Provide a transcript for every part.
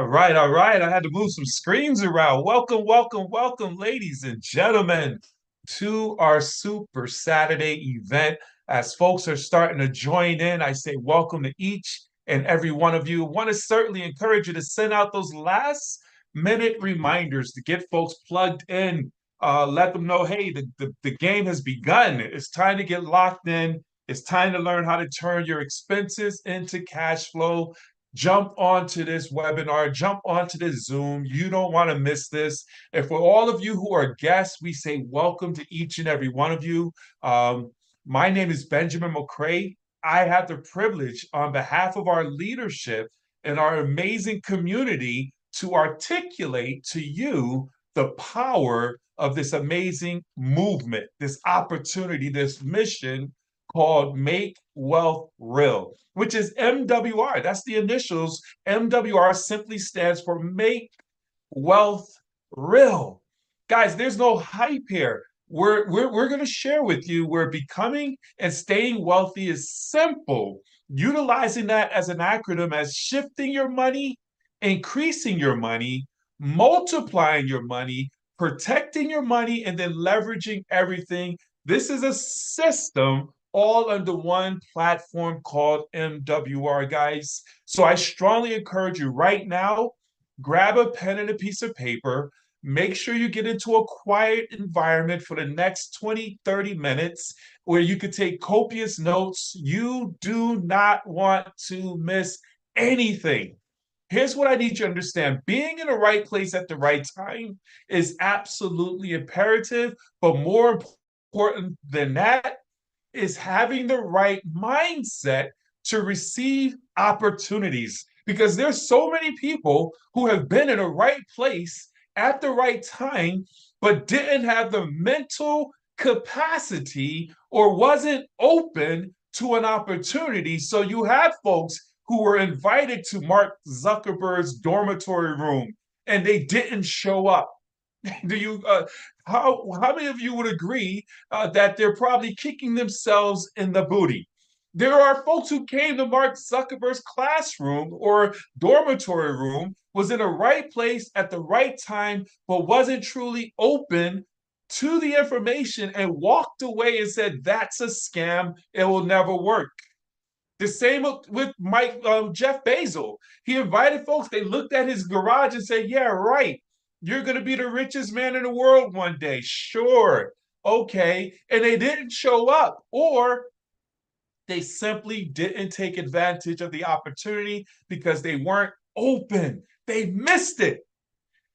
All right. I had to move some screens around. Welcome, welcome, welcome, ladies and gentlemen, to our Super Saturday event. As folks are starting to join in, I say welcome to each and every one of you. Want to certainly encourage you to send out those last minute reminders to get folks plugged in. Let them know, hey, the game has begun. It's time to get locked in. It's time to learn how to turn your expenses into cash flow. Jump onto this webinar, jump onto this Zoom. You don't want to miss this. And for all of you who are guests, we say welcome to each and every one of you. My name is Benjamin McCray. I have the privilege on behalf of our leadership and our amazing community to articulate to you the power of this amazing movement, this opportunity, this mission called Make Wealth Real, which is MWR. That's the initials. MWR simply stands for Make Wealth Real. Guys, there's no hype here. We're going to share with you where becoming and staying wealthy is simple. Utilizing that as an acronym as shifting your money, increasing your money, multiplying your money, protecting your money, and then leveraging everything. This is a system all under one platform called MWR, guys. So I strongly encourage you right now, grab a pen and a piece of paper. Make sure you get into a quiet environment for the next 20, 30 minutes where you could take copious notes. You do not want to miss anything. Here's what I need you to understand. Being in the right place at the right time is absolutely imperative, but more important than that is having the right mindset to receive opportunities, because there's so many people who have been in the right place at the right time but didn't have the mental capacity or wasn't open to an opportunity. So you have folks who were invited to Mark Zuckerberg's dormitory room and they didn't show up. Do you how many of you would agree that they're probably kicking themselves in the booty? There are folks who came to Mark Zuckerberg's classroom or dormitory room, was in the right place at the right time, but wasn't truly open to the information and walked away and said, that's a scam. It will never work. The same with Jeff Bezos. He invited folks. They looked at his garage and said, yeah, right. You're going to be the richest man in the world one day. Sure. Okay. And they didn't show up, or they simply didn't take advantage of the opportunity because they weren't open. They missed it.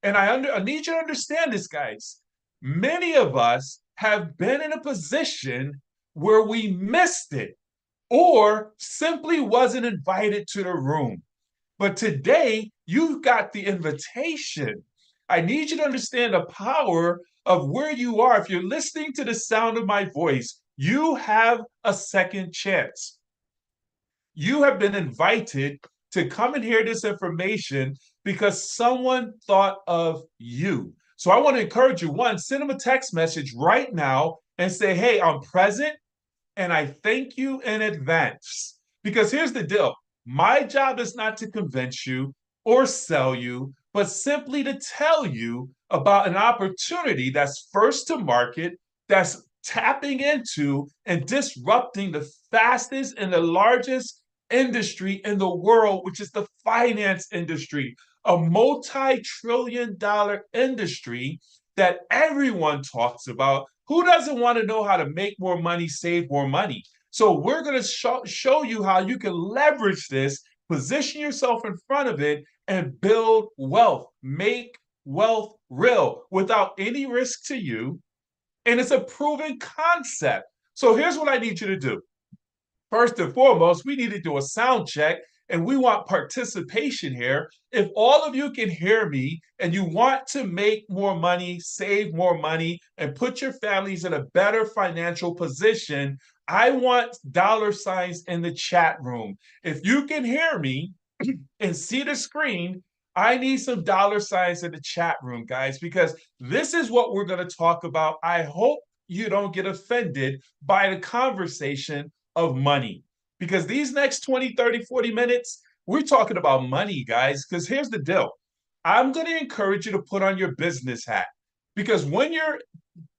And I need you to understand this, guys. Many of us have been in a position where we missed it or simply wasn't invited to the room. But today, you've got the invitation. I need you to understand the power of where you are. If you're listening to the sound of my voice, you have a second chance. You have been invited to come and hear this information because someone thought of you. So I want to encourage you, one, send them a text message right now and say, hey, I'm present and I thank you in advance. Because here's the deal. My job is not to convince you or sell you, but simply to tell you about an opportunity that's first to market, that's tapping into and disrupting the fastest and the largest industry in the world, which is the finance industry, a multi-trillion-dollar industry that everyone talks about. Who doesn't want to know how to make more money, save more money? So we're going to show you how you can leverage this, position yourself in front of it, and build wealth, make wealth real without any risk to you. And it's a proven concept. So here's what I need you to do. First and foremost, we need to do a sound check, and we want participation here. If all of you can hear me and you want to make more money, save more money, and put your families in a better financial position, I want dollar signs in the chat room. If you can hear me and see the screen, I need some dollar signs in the chat room, guys, because this is what we're going to talk about. I hope you don't get offended by the conversation of money, because these next 20, 30, 40 minutes, we're talking about money, guys, because here's the deal. I'm going to encourage you to put on your business hat because when you're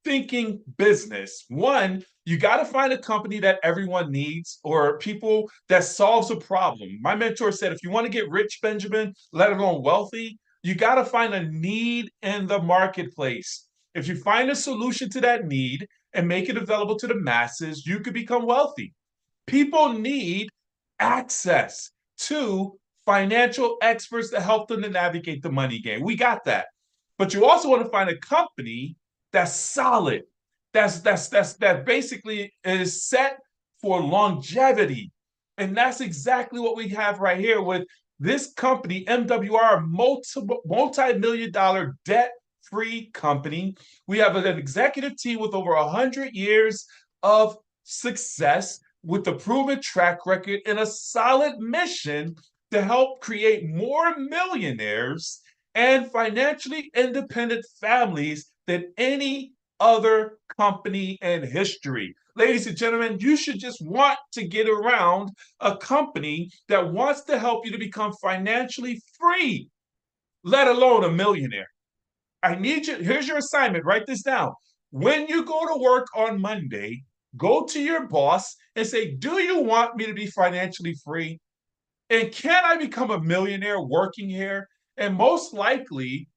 thinking business, one, you got to find a company that everyone needs or people that solves a problem. My mentor said, if you want to get rich, Benjamin, let alone wealthy, you got to find a need in the marketplace. If you find a solution to that need and make it available to the masses, you could become wealthy. People need access to financial experts to help them to navigate the money game. We got that. But you also want to find a company that's solid, that basically is set for longevity. And that's exactly what we have right here with this company, MWR, multi-million dollar debt-free company. We have an executive team with over 100 years of success with a proven track record and a solid mission to help create more millionaires and financially independent families than any other company in history. Ladies and gentlemen, you should just want to get around a company that wants to help you to become financially free, let alone a millionaire. I need you. Here's your assignment. Write this down. When you go to work on Monday, go to your boss and say, do you want me to be financially free? And can I become a millionaire working here? And most likely,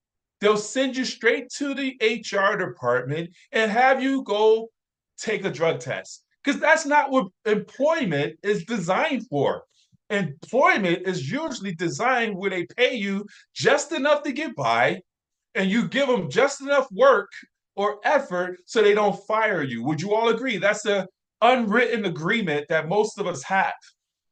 they'll send you straight to the HR department and have you go take a drug test. Because that's not what employment is designed for. Employment is usually designed where they pay you just enough to get by and you give them just enough work or effort so they don't fire you. Would you all agree? That's an unwritten agreement that most of us have.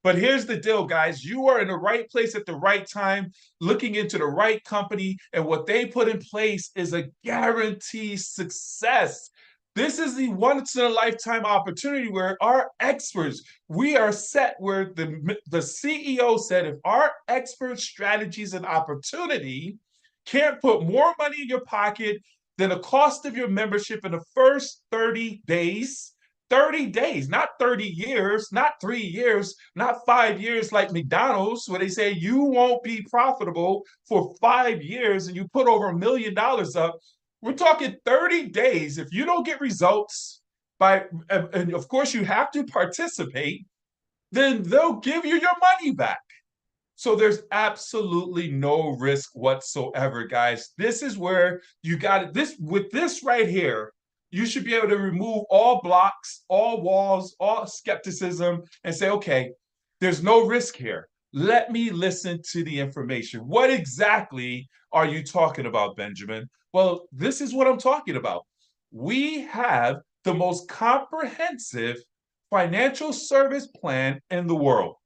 But here's the deal, guys. You are in the right place at the right time, looking into the right company, and what they put in place is a guaranteed success. This is the once in a lifetime opportunity where our experts, we are set where the CEO said, if our expert strategies and opportunity can't put more money in your pocket than the cost of your membership in the first 30 days, 30 days, not 30 years, not 3 years, not 5 years like McDonald's, where they say you won't be profitable for 5 years and you put over $1 million up. We're talking 30 days. If you don't get results and of course you have to participate, then they'll give you your money back. So there's absolutely no risk whatsoever, guys. This is where you got it. This with this right here, you should be able to remove all blocks, all walls, all skepticism, and say, okay, there's no risk here. Let me listen to the information. What exactly are you talking about, Benjamin? Well, this is what I'm talking about. We have the most comprehensive financial service plan in the world.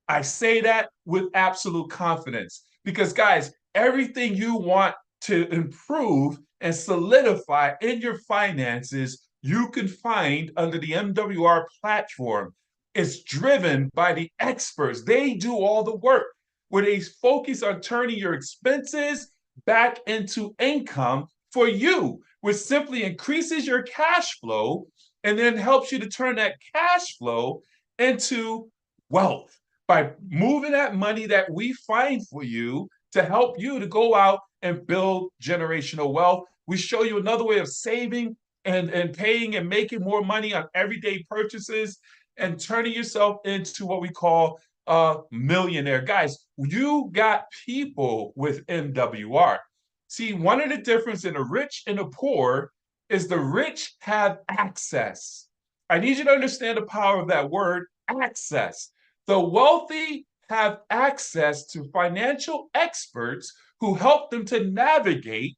I say that with absolute confidence because, guys, everything you want to improve and solidify in your finances, you can find under the MWR platform. It's driven by the experts. They do all the work where they focus on turning your expenses back into income for you, which simply increases your cash flow and then helps you to turn that cash flow into wealth by moving that money that we find for you to help you to go out and build generational wealth. We show you another way of saving and paying and making more money on everyday purchases and turning yourself into what we call a millionaire. Guys, you got people with MWR. See, one of the difference in the rich and the poor is the rich have access. I need you to understand the power of that word, access. The wealthy have access to financial experts who help them to navigate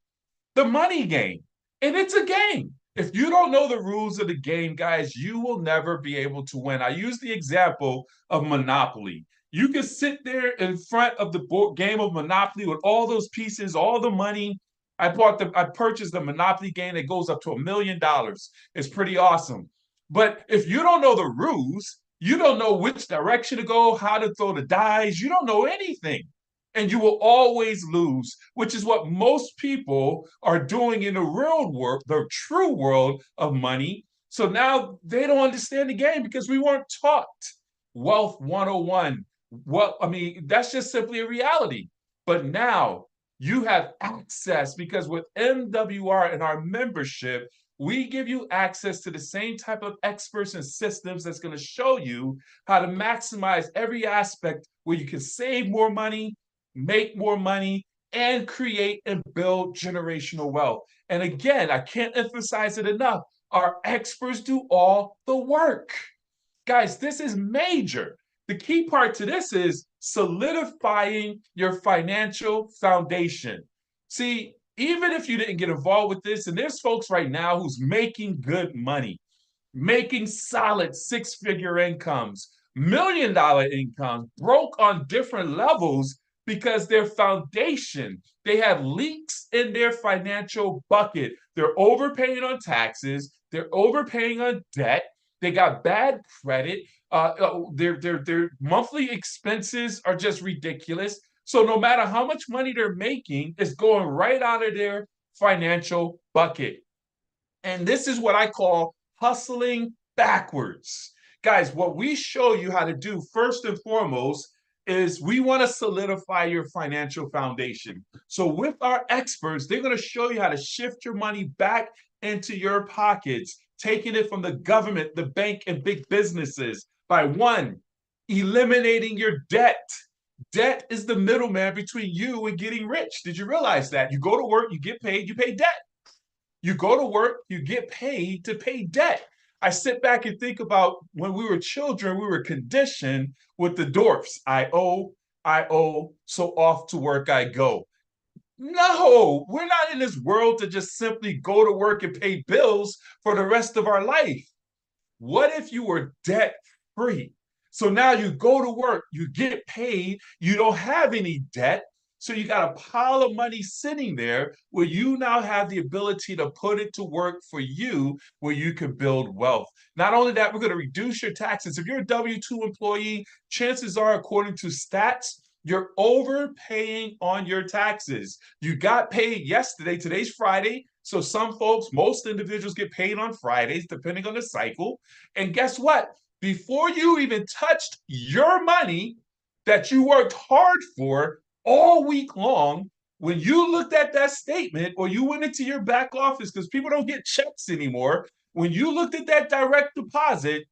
the money game. And it's a game. If you don't know the rules of the game, guys, you will never be able to win. I use the example of Monopoly. You can sit there in front of the game of Monopoly with all those pieces, all the money. I purchased the Monopoly game that goes up to $1 million. It's pretty awesome. But if you don't know the rules, you don't know which direction to go, how to throw the dice. You don't know anything. And you will always lose, which is what most people are doing in the real world, the true world of money. So now they don't understand the game because we weren't taught Wealth 101. Well, I mean, that's just simply a reality. But now You have access because with MWR and our membership, we give you access to the same type of experts and systems that's going to show you how to maximize every aspect where you can save more money, make more money, and create and build generational wealth. And again, I can't emphasize it enough. Our experts do all the work. Guys, this is major. The key part to this is solidifying your financial foundation. See, even if you didn't get involved with this, and there's folks right now who's making good money, making solid six-figure incomes, $1 million incomes, broke on different levels because their foundation, they have leaks in their financial bucket. They're overpaying on taxes, they're overpaying on debt, they got bad credit, their monthly expenses are just ridiculous. So no matter how much money they're making, it's going right out of their financial bucket. And this is what I call hustling backwards. Guys, what we show you how to do first and foremost is we want to solidify your financial foundation. So with our experts, they're going to show you how to shift your money back into your pockets, taking it from the government, the bank, and big businesses by one, eliminating your debt. Debt is the middleman between you and getting rich. Did you realize that? You go to work, you get paid, you pay debt. You go to work, you get paid to pay debt. I sit back and think about when we were children, we were conditioned with the dwarfs. I owe, so off to work I go. No, we're not in this world to just simply go to work and pay bills for the rest of our life. What if you were debt free? So now you go to work, you get paid, you don't have any debt. So you got a pile of money sitting there where you now have the ability to put it to work for you where you can build wealth. Not only that, we're going to reduce your taxes. If you're a W-2 employee, chances are, according to stats, you're overpaying on your taxes. You got paid yesterday. Today's Friday. So some folks, most individuals get paid on Fridays, depending on the cycle. And guess what? Before you even touched your money that you worked hard for all week long, when you looked at that statement or you went into your back office, because people don't get checks anymore, when you looked at that direct deposit,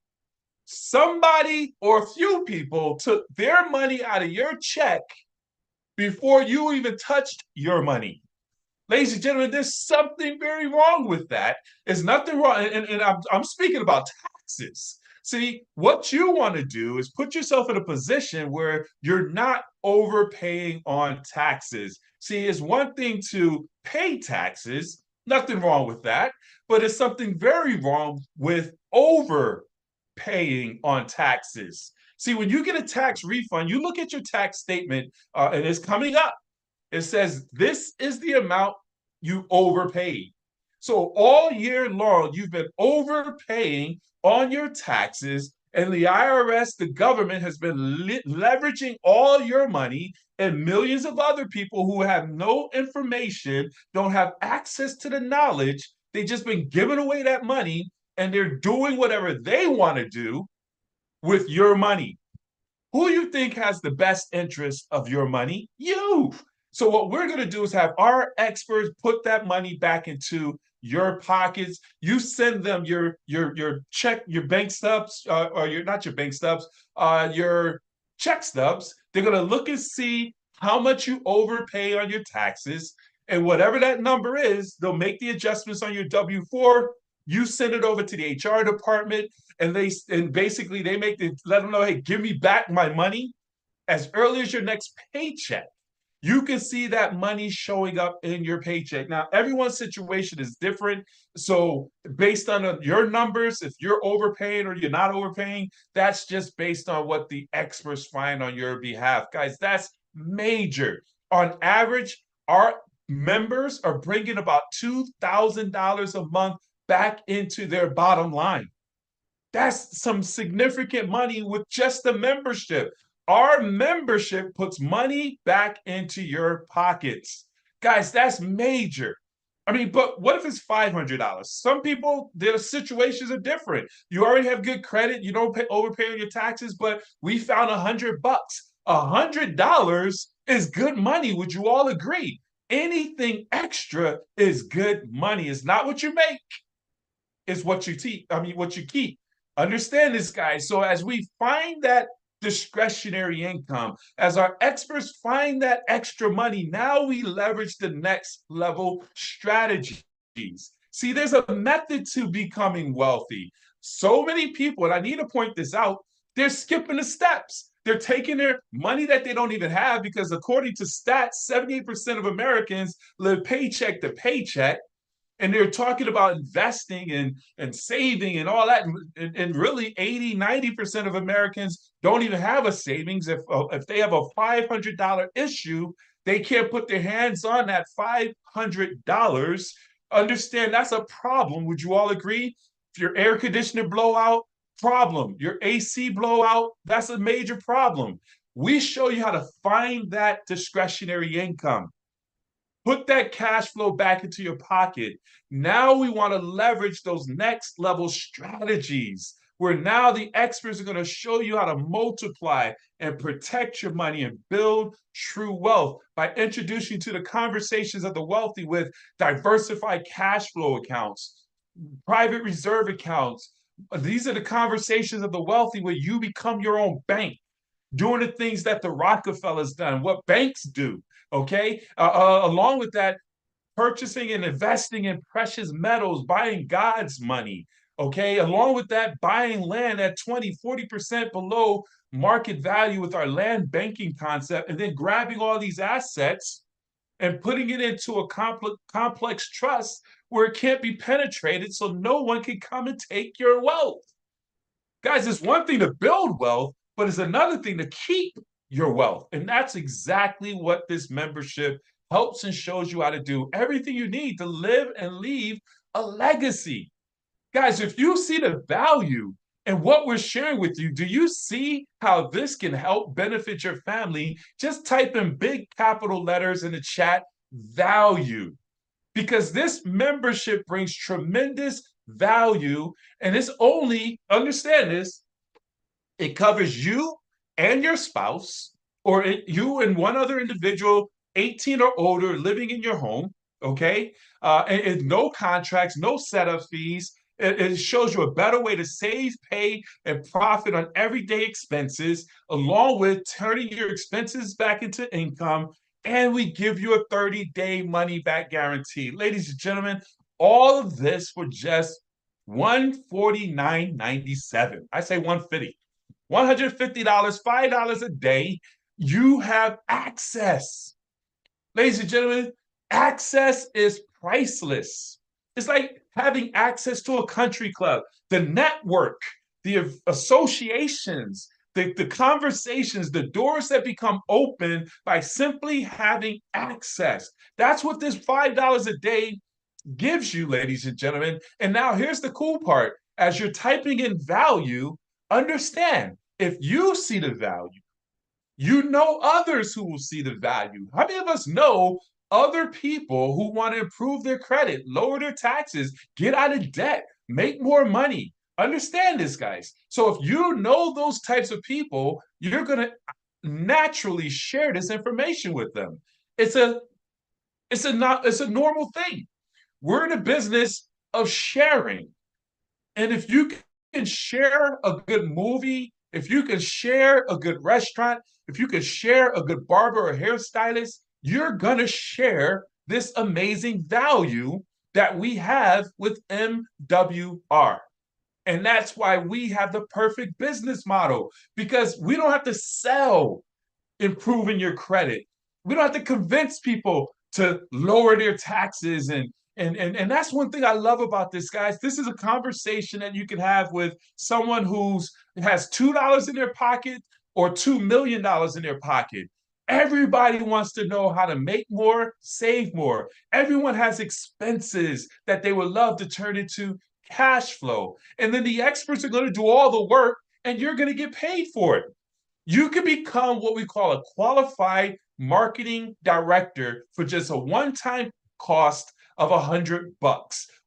somebody or a few people took their money out of your check before you even touched your money. Ladies and gentlemen, there's something very wrong with that. There's nothing wrong. And I'm speaking about taxes. See, what you want to do is put yourself in a position where you're not overpaying on taxes. See, it's one thing to pay taxes, nothing wrong with that, but it's something very wrong with overpaying on taxes. See, when you get a tax refund, you look at your tax statement and it's coming up. It says, this is the amount you overpaid. So all year long, you've been overpaying on your taxes, and the IRS, the government, has been leveraging all your money, and millions of other people who have no information, don't have access to the knowledge. They've just been giving away that money, and they're doing whatever they want to do with your money. Who you think has the best interest of your money? You. So what we're going to do is have our experts put that money back into your pockets. You send them your check, your bank stubs, or your not your bank stubs, your check stubs. They're going to look and see how much you overpay on your taxes, and whatever that number is, they'll make the adjustments on your W-4. You send it over to the HR department, and basically they let them know, hey, give me back my money as early as your next paycheck. You can see that money showing up in your paycheck. Now, everyone's situation is different. So based on your numbers, if you're overpaying or you're not overpaying, that's just based on what the experts find on your behalf. Guys, that's major. On average, our members are bringing about $2,000 a month back into their bottom line. That's some significant money with just the membership. Our membership puts money back into your pockets. Guys, that's major. I mean, but what if it's $500? Some people, their situations are different. You already have good credit. You don't overpay on your taxes, but we found $100. $100 is good money. Would you all agree? anything extra is good money. It's not what you make, it's what you what you keep. Understand this, guys. So as we find that discretionary income, as our experts find that extra money, now we leverage the next level strategies. See, there's a method to becoming wealthy. So many people, and I need to point this out, they're skipping the steps. They're taking their money that they don't even have because, according to stats, 78% of Americans live paycheck to paycheck. And they're talking about investing and saving and all that. And really 80-90% of Americans don't even have a savings. If they have a $500 issue, they can't put their hands on that $500. Understand that's a problem. Would you all agree? If your air conditioner blow out, problem. Your AC blowout, that's a major problem. We show you how to find that discretionary income. Put that cash flow back into your pocket. Now we want to leverage those next level strategies where now the experts are going to show you how to multiply and protect your money and build true wealth by introducing you to the conversations of the wealthy with diversified cash flow accounts, private reserve accounts. These are the conversations of the wealthy where you become your own bank, doing the things that the Rockefellers done, what banks do. Okay. Along with that, purchasing and investing in precious metals, buying God's money. Okay. Along with that, buying land at 20-40% below market value with our land banking concept, and then grabbing all these assets and putting it into a complex trust where it can't be penetrated so no one can come and take your wealth. Guys, it's one thing to build wealth, but it's another thing to keep your wealth. And that's exactly what this membership helps and shows you how to do. Everything you need to live and leave a legacy. Guys, if you see the value in what we're sharing with you, do you see how this can help benefit your family? Just type in big capital letters in the chat, value, because this membership brings tremendous value. And it's only, understand this, it covers you and your spouse, or you and one other individual, 18 or older, living in your home. Okay. And no contracts, no setup fees. It shows you a better way to save, pay, and profit on everyday expenses, along with turning your expenses back into income. And we give you a 30-day money-back guarantee. Ladies and gentlemen, all of this for just $149.97. I say $150. $150, $5 a day. You have access. Ladies and gentlemen, access is priceless. It's like having access to a country club, the network, the associations, the conversations, the doors that become open by simply having access. That's what this $5 a day gives you, ladies and gentlemen. And now here's the cool part. As you're typing in value, understand, if you see the value, you know others who will see the value. How many of us know other people who want to improve their credit, lower their taxes, get out of debt, make more money? Understand this, guys. So if you know those types of people, you're going to naturally share this information with them. It's a normal thing. We're in the business of sharing. And if you can share a good movie, if you can share a good restaurant, if you can share a good barber or hairstylist, you're going to share this amazing value that we have with MWR. And that's why we have the perfect business model, because we don't have to sell improving your credit. We don't have to convince people to lower their taxes. And that's one thing I love about this, guys. This is a conversation that you can have with someone who's has $2 in their pocket or $2 million in their pocket. Everybody wants to know how to make more, save more. Everyone has expenses that they would love to turn into cash flow. And then the experts are going to do all the work and you're going to get paid for it. You can become what we call a qualified marketing director for just a one-time cost of $100.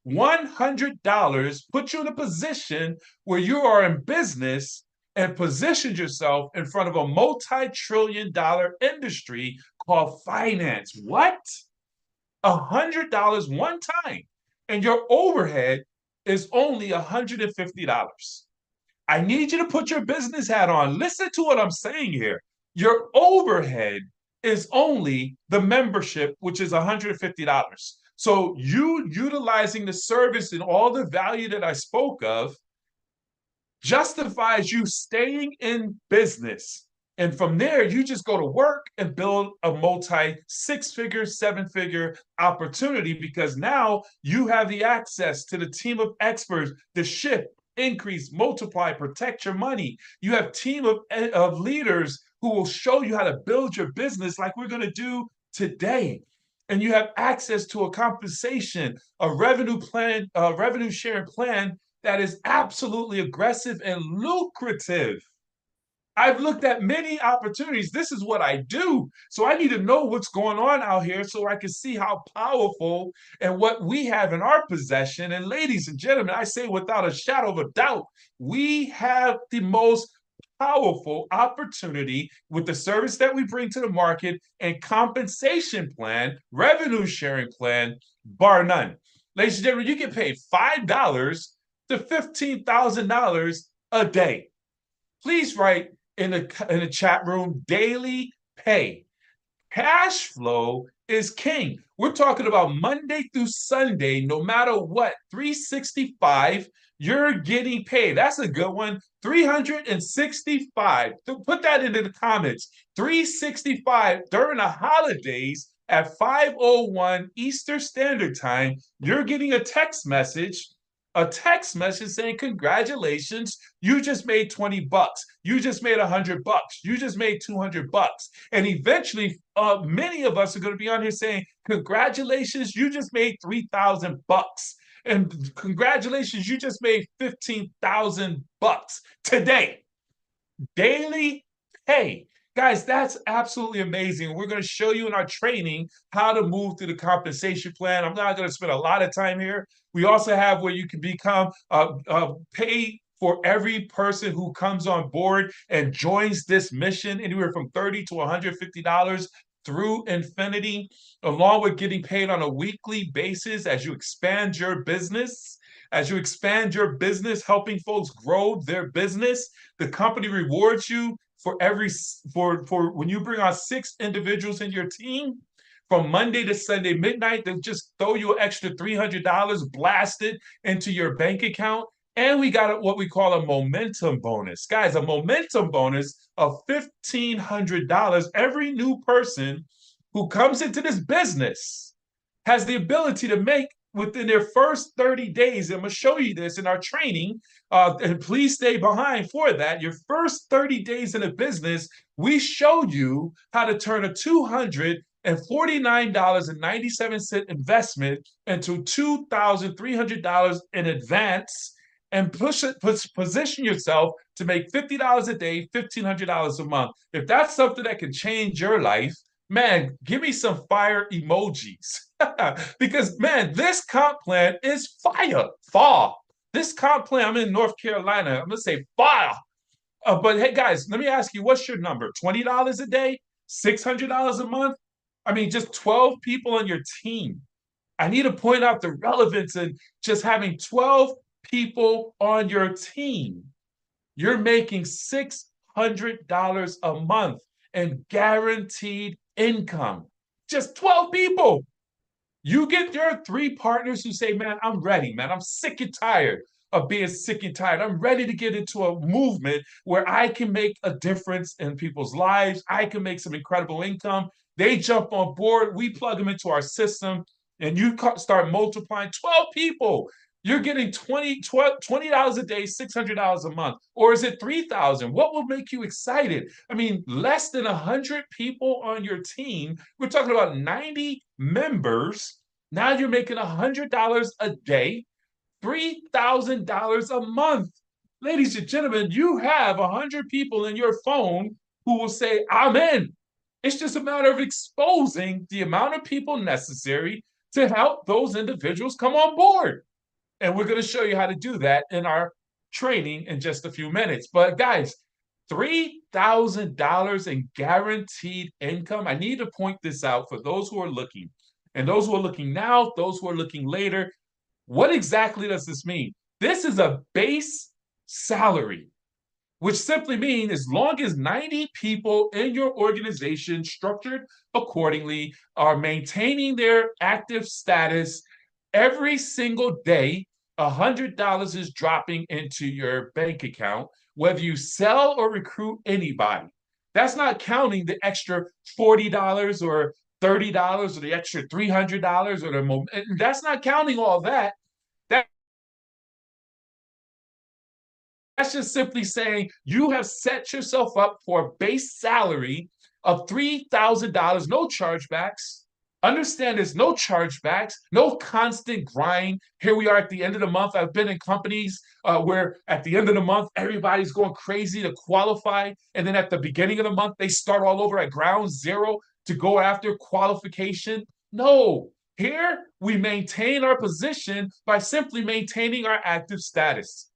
$100 puts you in a position where you are in business and positions yourself in front of a multi-trillion-dollar industry called finance. What? $100 one time, and your overhead is only $150. I need you to put your business hat on. Listen to what I'm saying here. Your overhead is only the membership, which is $150. So you utilizing the service and all the value that I spoke of justifies you staying in business. And from there, you just go to work and build a multi six-figure, seven-figure opportunity, because now you have the access to the team of experts to shift, increase, multiply, protect your money. You have a team of leaders who will show you how to build your business like we're going to do today. And you have access to a compensation, a revenue plan, a revenue sharing plan that is absolutely aggressive and lucrative. I've looked at many opportunities. This is what I do. So I need to know what's going on out here so I can see how powerful and what we have in our possession. And ladies and gentlemen, I say without a shadow of a doubt, we have the most powerful opportunity with the service that we bring to the market and compensation plan, revenue sharing plan, bar none. Ladies and gentlemen, you get paid $5 to $15,000 a day. Please write in the chat room, daily pay. Cash flow is king. We're talking about Monday through Sunday, no matter what, 365, you're getting paid. That's a good one. 365. Put that into the comments. 365 during the holidays at 5:01 Eastern Standard Time, you're getting a text message saying, congratulations, you just made 20 bucks. You just made 100 bucks. You just made 200 bucks. And eventually, many of us are going to be on here saying, congratulations, you just made 3,000 bucks. And congratulations, you just made 15,000 bucks today. Daily pay. Guys, that's absolutely amazing. We're going to show you in our training how to move through the compensation plan. I'm not going to spend a lot of time here. We also have where you can become pay for every person who comes on board and joins this mission, anywhere from $30 to $150 through infinity, along with getting paid on a weekly basis as you expand your business. As you expand your business, helping folks grow their business, the company rewards you for when you bring on 6 individuals in your team from Monday to Sunday midnight. They just throw you an extra $300 blasted into your bank account. And we got what we call a momentum bonus. Guys, a momentum bonus of $1,500. Every new person who comes into this business has the ability to make within their first 30 days. I'm going to show you this in our training, and please stay behind for that. Your first 30 days in a business, we show you how to turn a $249.97 investment into $2,300 in advance, and position yourself to make $50 a day, $1,500 a month. If that's something that can change your life, man, give me some fire emojis. Because, man, this comp plan is fire. Fall. This comp plan, I'm in North Carolina. I'm going to say fire. But hey, guys, let me ask you, what's your number? $20 a day? $600 a month? I mean, just 12 people on your team. I need to point out the relevance in just having 12 people on your team. You're making $600 a month in guaranteed income. Just 12 people. You get your 3 partners who say, man, I'm ready, man. I'm sick and tired of being sick and tired. I'm ready to get into a movement where I can make a difference in people's lives. I can make some incredible income. They jump on board. We plug them into our system, and you start multiplying. 12 people. You're getting $20 a day, $600 a month. Or is it $3,000? What will make you excited? I mean, less than 100 people on your team. We're talking about 90 members. Now you're making $100 a day, $3,000 a month. Ladies and gentlemen, you have 100 people in your phone who will say, I'm in. It's just a matter of exposing the amount of people necessary to help those individuals come on board. And we're going to show you how to do that in our training in just a few minutes. But guys, $3,000 in guaranteed income. I need to point this out for those who are looking. And those who are looking now, those who are looking later, what exactly does this mean? This is a base salary, which simply means as long as 90 people in your organization, structured accordingly, are maintaining their active status every single day, $100 is dropping into your bank account, whether you sell or recruit anybody. That's not counting the extra $40 or $30 or the extra $300 or that's not counting all that. That's just simply saying you have set yourself up for a base salary of $3,000, no chargebacks. Understand there's no chargebacks, no constant grind. Here we are at the end of the month. I've been in companies where at the end of the month, everybody's going crazy to qualify. And then at the beginning of the month, they start all over at ground zero to go after qualification. No, here we maintain our position by simply maintaining our active status.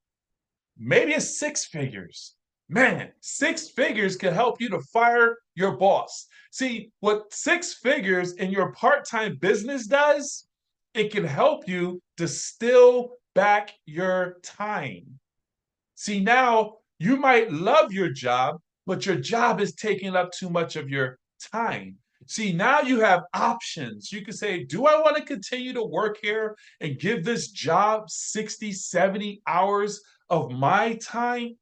Maybe it's six figures. Man, six figures can help you to fire your boss. See, what six figures in your part-time business does, it can help you to steal back your time. See, now you might love your job, but your job is taking up too much of your time. See, now you have options. You can say, do I want to continue to work here and give this job 60, 70 hours of my time?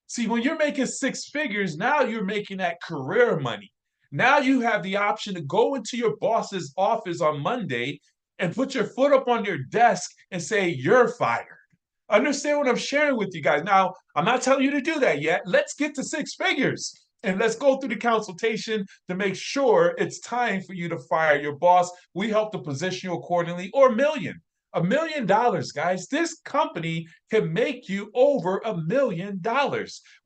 See, when you're making six figures, now you're making that career money. Now you have the option to go into your boss's office on Monday and put your foot up on your desk and say, you're fired. Understand what I'm sharing with you guys. Now, I'm not telling you to do that yet. Let's get to six figures and let's go through the consultation to make sure it's time for you to fire your boss. We help to position you accordingly, or $1 million, guys. This company can make you over $1 million.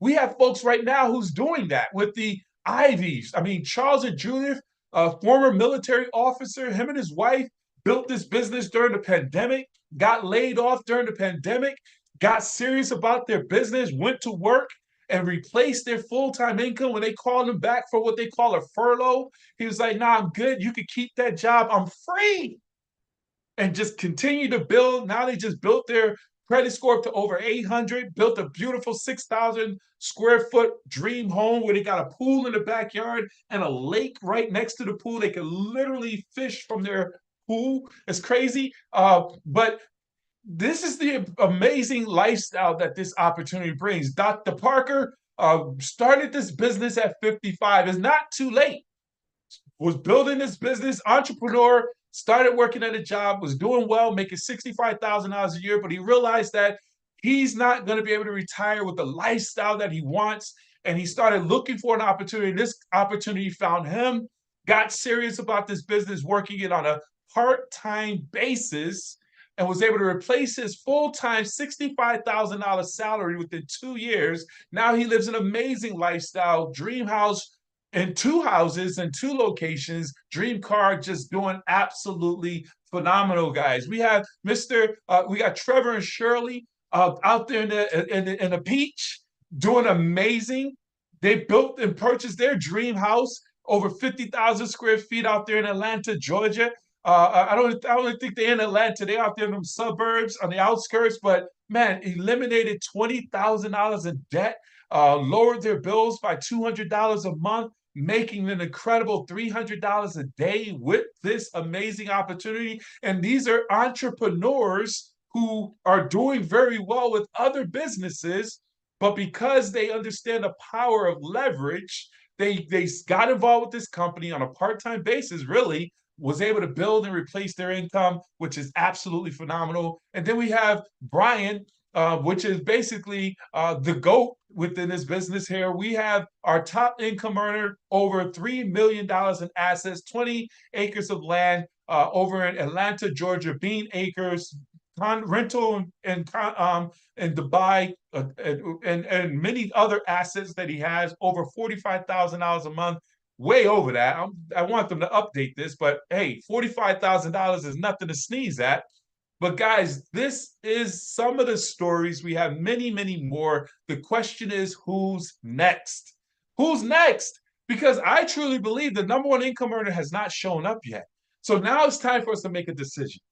We have folks right now who's doing that with the Ivies. I mean, Charles and Judith, a former military officer, him and his wife built this business during the pandemic, got laid off during the pandemic, got serious about their business, went to work and replaced their full-time income. When they called him back for what they call a furlough, he was like, nah, I'm good. You could keep that job. I'm free. And just continue to build. Now they just built their credit score up to over 800, built a beautiful 6,000 square foot dream home where they got a pool in the backyard and a lake right next to the pool. They can literally fish from their pool. It's crazy. But this is the amazing lifestyle that this opportunity brings. Dr. Parker started this business at 55. It's not too late. Was building this business, entrepreneur, started working at a job, was doing well, making $65,000 a year, but he realized that he's not going to be able to retire with the lifestyle that he wants. And he started looking for an opportunity. This opportunity found him, got serious about this business, working it on a part-time basis, and was able to replace his full-time $65,000 salary within 2 years. Now he lives an amazing lifestyle, dream house, in two houses and two locations. Dream car, just doing absolutely phenomenal, guys. We have we got Trevor and Shirley out there in the beach doing amazing. They built and purchased their dream house, over 50,000 square feet out there in Atlanta, Georgia. I don't think they're in Atlanta. They're out there in them suburbs on the outskirts. But man, eliminated $20,000 in debt, lowered their bills by $200 a month, making an incredible $300 a day with this amazing opportunity. And these are entrepreneurs who are doing very well with other businesses, but because they understand the power of leverage, they got involved with this company on a part-time basis, really, was able to build and replace their income, which is absolutely phenomenal. And then we have Brian, which is basically the GOAT within this business here. We have our top income earner, over $3 million in assets, 20 acres of land over in Atlanta, Georgia, Bean Acres, rental in Dubai, and many other assets that he has, over $45,000 a month. Way over that. I want them to update this, but hey, $45,000 is nothing to sneeze at. But guys, this is some of the stories. We have many, many more. The question is, who's next? Who's next? Because I truly believe the number one income earner has not shown up yet. So now it's time for us to make a decision.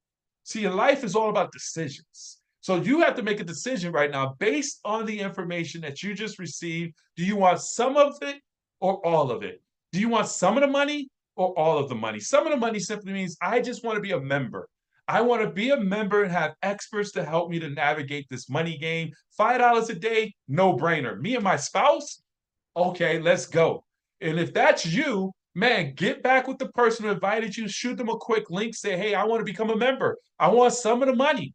See, your life is all about decisions. So you have to make a decision right now based on the information that you just received. Do you want some of it or all of it? Do you want some of the money or all of the money? Some of the money simply means I just want to be a member. I want to be a member and have experts to help me to navigate this money game. $5 a day, no brainer. Me and my spouse, okay, let's go. And if that's you, man, get back with the person who invited you, shoot them a quick link, say, hey, I want to become a member. I want some of the money.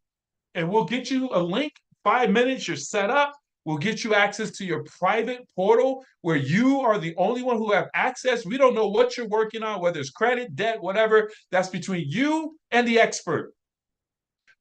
And we'll get you a link, 5 minutes, you're set up. We'll get you access to your private portal where you are the only one who have access. We don't know what you're working on, whether it's credit, debt, whatever. That's between you and the expert.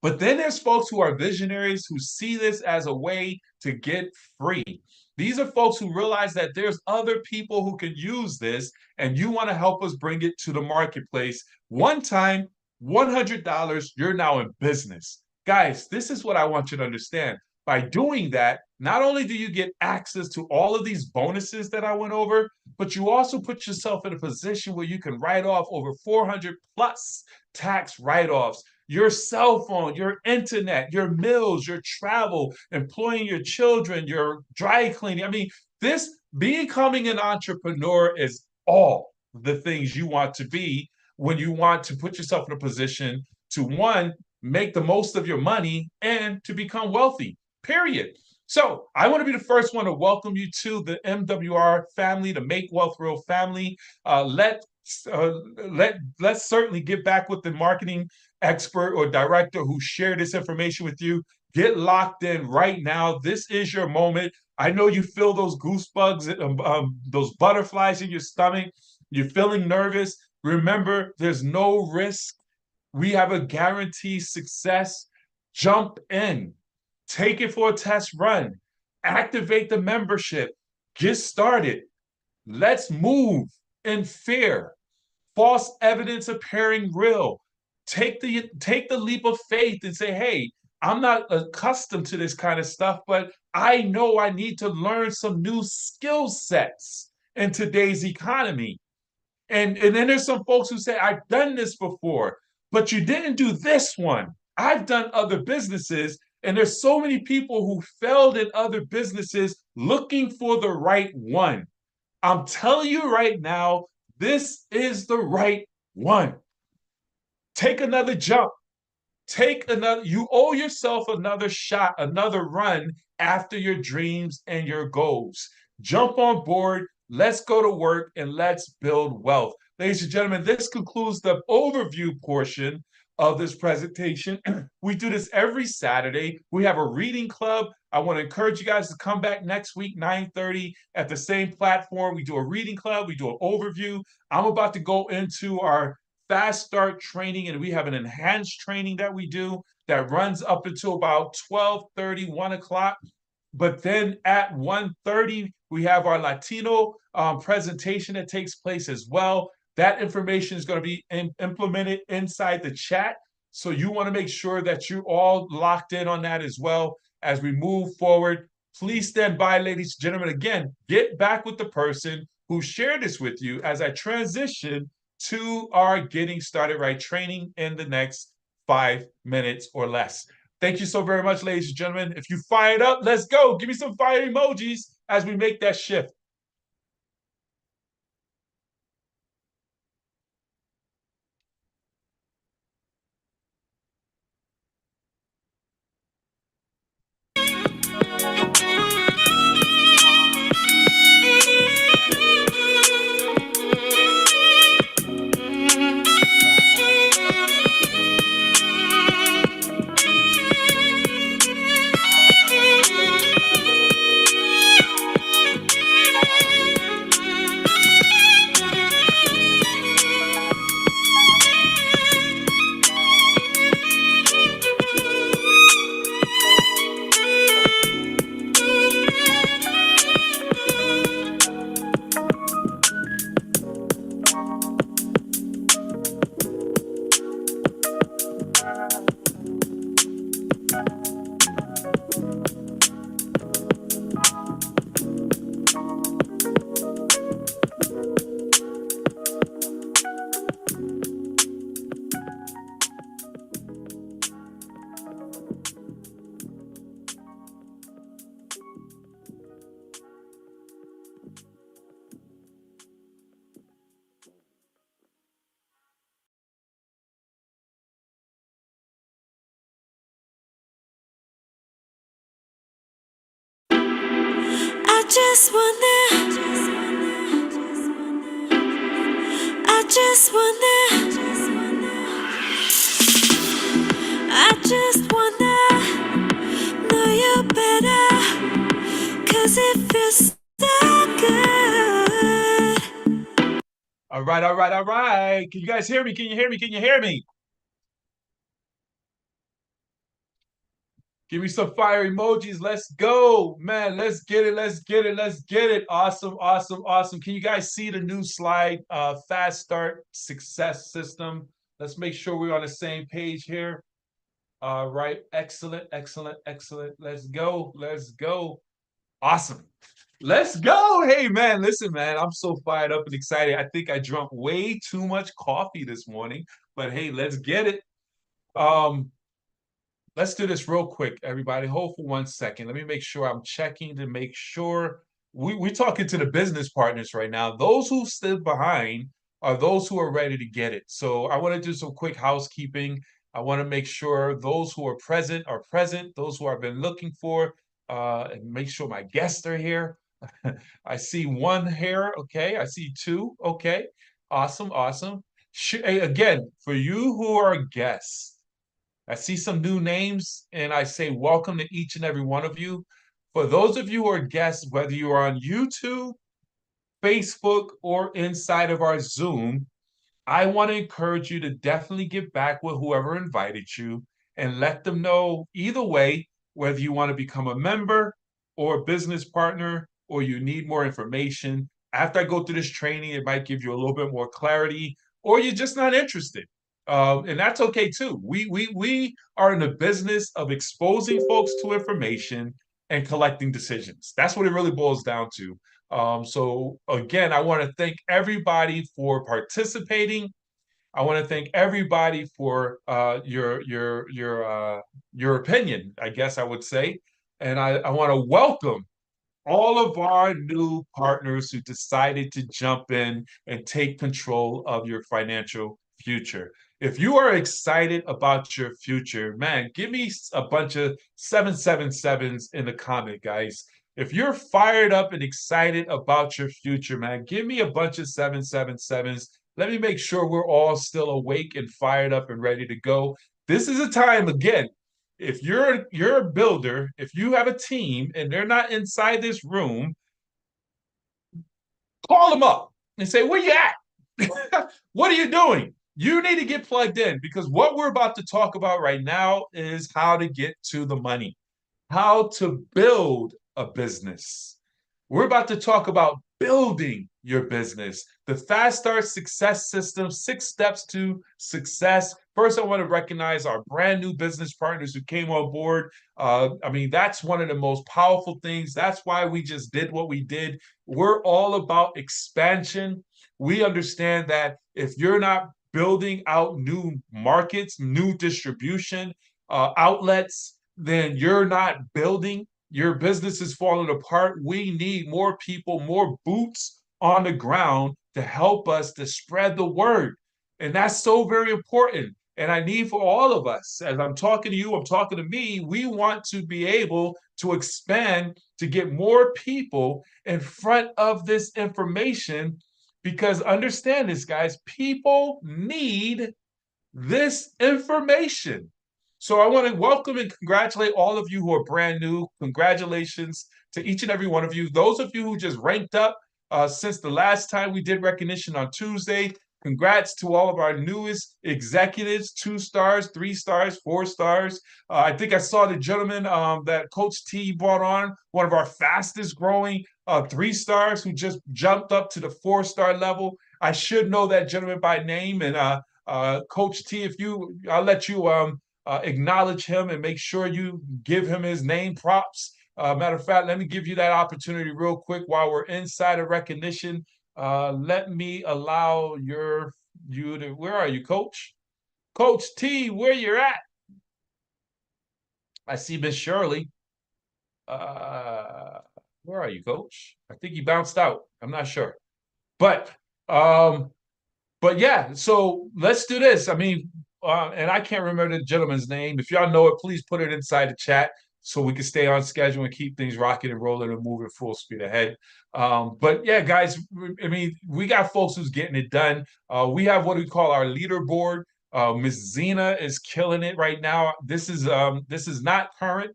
But then there's folks who are visionaries who see this as a way to get free. These are folks who realize that there's other people who can use this, and you want to help us bring it to the marketplace. One time, $100, you're now in business. Guys, this is what I want you to understand. By doing that, not only do you get access to all of these bonuses that I went over, but you also put yourself in a position where you can write off over 400 plus tax write-offs, your cell phone, your internet, your meals, your travel, employing your children, your dry cleaning. I mean, this becoming an entrepreneur is all the things you want to be when you want to put yourself in a position to, one, make the most of your money and to become wealthy, period. So I want to be the first one to welcome you to the MWR family, the Make Wealth Real family. Let's certainly get back with the marketing expert or director who shared this information with you. Get locked in right now. This is your moment. I know you feel those goosebugs, those butterflies in your stomach. You're feeling nervous. Remember, there's no risk. We have a guaranteed success. Jump in. Take it for a test run. Activate the membership. Get started. Let's move in fear. False evidence appearing real. Take the leap of faith and say, hey, I'm not accustomed to this kind of stuff, but I know I need to learn some new skill sets in today's economy. And then there's some folks who say, I've done this before, but you didn't do this one. I've done other businesses, and there's so many people who failed in other businesses looking for the right one. I'm telling you right now, this is the right one. Take another jump. You owe yourself another shot, another run after your dreams and your goals. Jump on board. Let's go to work and let's build wealth. Ladies and gentlemen, this concludes the overview portion of this presentation. We do this every Saturday. We have a reading club. I want to encourage you guys to come back next week, 9:30 at the same platform. We do a reading club. We do an overview. I'm about to go into our fast start training, and we have an enhanced training that we do that runs up until about 12:30, 1 o'clock. But then at 1:30, we have our Latino presentation that takes place as well. That information is going to be implemented inside the chat. So you want to make sure that you're all locked in on that as well as we move forward. Please stand by, ladies and gentlemen. Again, get back with the person who shared this with you as I transition to our Getting Started Right training in the next 5 minutes or less. Thank you so very much, ladies and gentlemen. If you fired up, let's go. Give me some fire emojis as we make that shift. just wanna, I just wanna, I just wanna know you better, 'cause it feels so good. All right, all right, all right. Can you guys hear me? Can you hear me? Can you hear me? Give me some fire emojis. Let's go, man. Let's get it. Let's get it. Let's get it. Awesome, awesome, awesome. Can you guys see the new slide? Fast start success system. Let's make sure we're on the same page here. All right. Excellent, excellent, excellent. Let's go. Let's go. Awesome. Let's go. Hey, man. Listen, man. I'm so fired up and excited. I think I drank way too much coffee this morning, but hey, let's get it. Um, Let's do this real quick, everybody. Hold for 1 second. Let me make sure I'm checking to make sure we're talking to the business partners right now. Those who stood behind are those who are ready to get it. So I want to do some quick housekeeping. I want to make sure those who are present, those who I've been looking for, and make sure my guests are here. I see one here. Okay. I see two. Okay. Awesome. Awesome. Hey, again, for you who are guests, I see some new names and I say welcome to each and every one of you. For those of you who are guests, whether you are on YouTube, Facebook, or inside of our Zoom, I want to encourage you to definitely get back with whoever invited you and let them know either way, whether you want to become a member or a business partner or you need more information. After I go through this training, it might give you a little bit more clarity or you're just not interested. And that's okay too. We are in the business of exposing folks to information and collecting decisions. That's what it really boils down to. So again, I want to thank everybody for participating. I want to thank everybody for your opinion, I guess I would say, and I want to welcome all of our new partners who decided to jump in and take control of your financial future. If you are excited about your future, man, give me a bunch of 777s in the comment, guys. If you're fired up and excited about your future, man, give me a bunch of 777s. Let me make sure we're all still awake and fired up and ready to go. This is a time, again, if you're a builder, if you have a team and they're not inside this room, call them up and say, "Where you at? What are you doing?" You need to get plugged in because what we're about to talk about right now is how to get to the money, how to build a business. We're about to talk about building your business, the Fast Start Success System, 6 steps to success. First, I want to recognize our brand new business partners who came on board. I mean, that's one of the most powerful things. That's why we just did what we did. We're all about expansion. We understand that if you're not building out new markets, new distribution outlets, then you're not building. Your business is falling apart. We need more people, more boots on the ground to help us to spread the word. And that's so very important. And I need for all of us, as I'm talking to you, I'm talking to me, we want to be able to expand to get more people in front of this information because understand this, guys, people need this information. So I want to welcome and congratulate all of you who are brand new. Congratulations to each and every one of you. Those of you who just ranked up since the last time we did recognition on Tuesday, congrats to all of our newest executives, 2 stars, 3 stars, 4 stars. I think I saw the gentleman that Coach T brought on, one of our fastest growing 3 stars who just jumped up to the 4-star level. I should know that gentleman by name and Coach T, if you, I'll let you acknowledge him and make sure you give him his name props. Matter of fact, let me give you that opportunity real quick while we're inside of recognition. Let me allow you to, where are you, Coach? Coach T, where you're at? I see Miss Shirley. Where are you, Coach? I think you bounced out. I'm not sure. But um, but yeah, so let's do this. I mean, and I can't remember the gentleman's name. If y'all know it, please put it inside the chat. so we can stay on schedule and keep things rocking and rolling and moving full speed ahead. But yeah, guys, I mean, we got folks who's getting it done. We have what we call our leaderboard. Miss Zena is killing it right now. This is not current.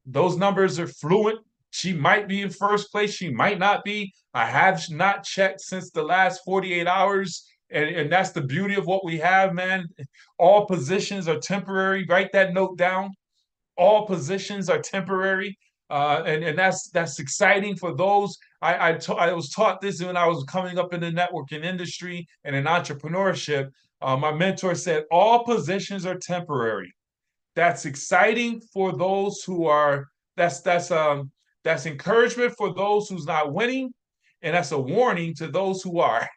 Those numbers are fluent. She might be in first place. She might not be. I have not checked since the last 48 hours. And that's the beauty of what we have, man. All positions are temporary. Write that note down. All positions are temporary. And that's exciting for those. I was taught this when I was coming up in the networking industry and in entrepreneurship. My mentor said all positions are temporary. That's exciting for those who are. That's encouragement for those who's not winning, and that's a warning to those who are.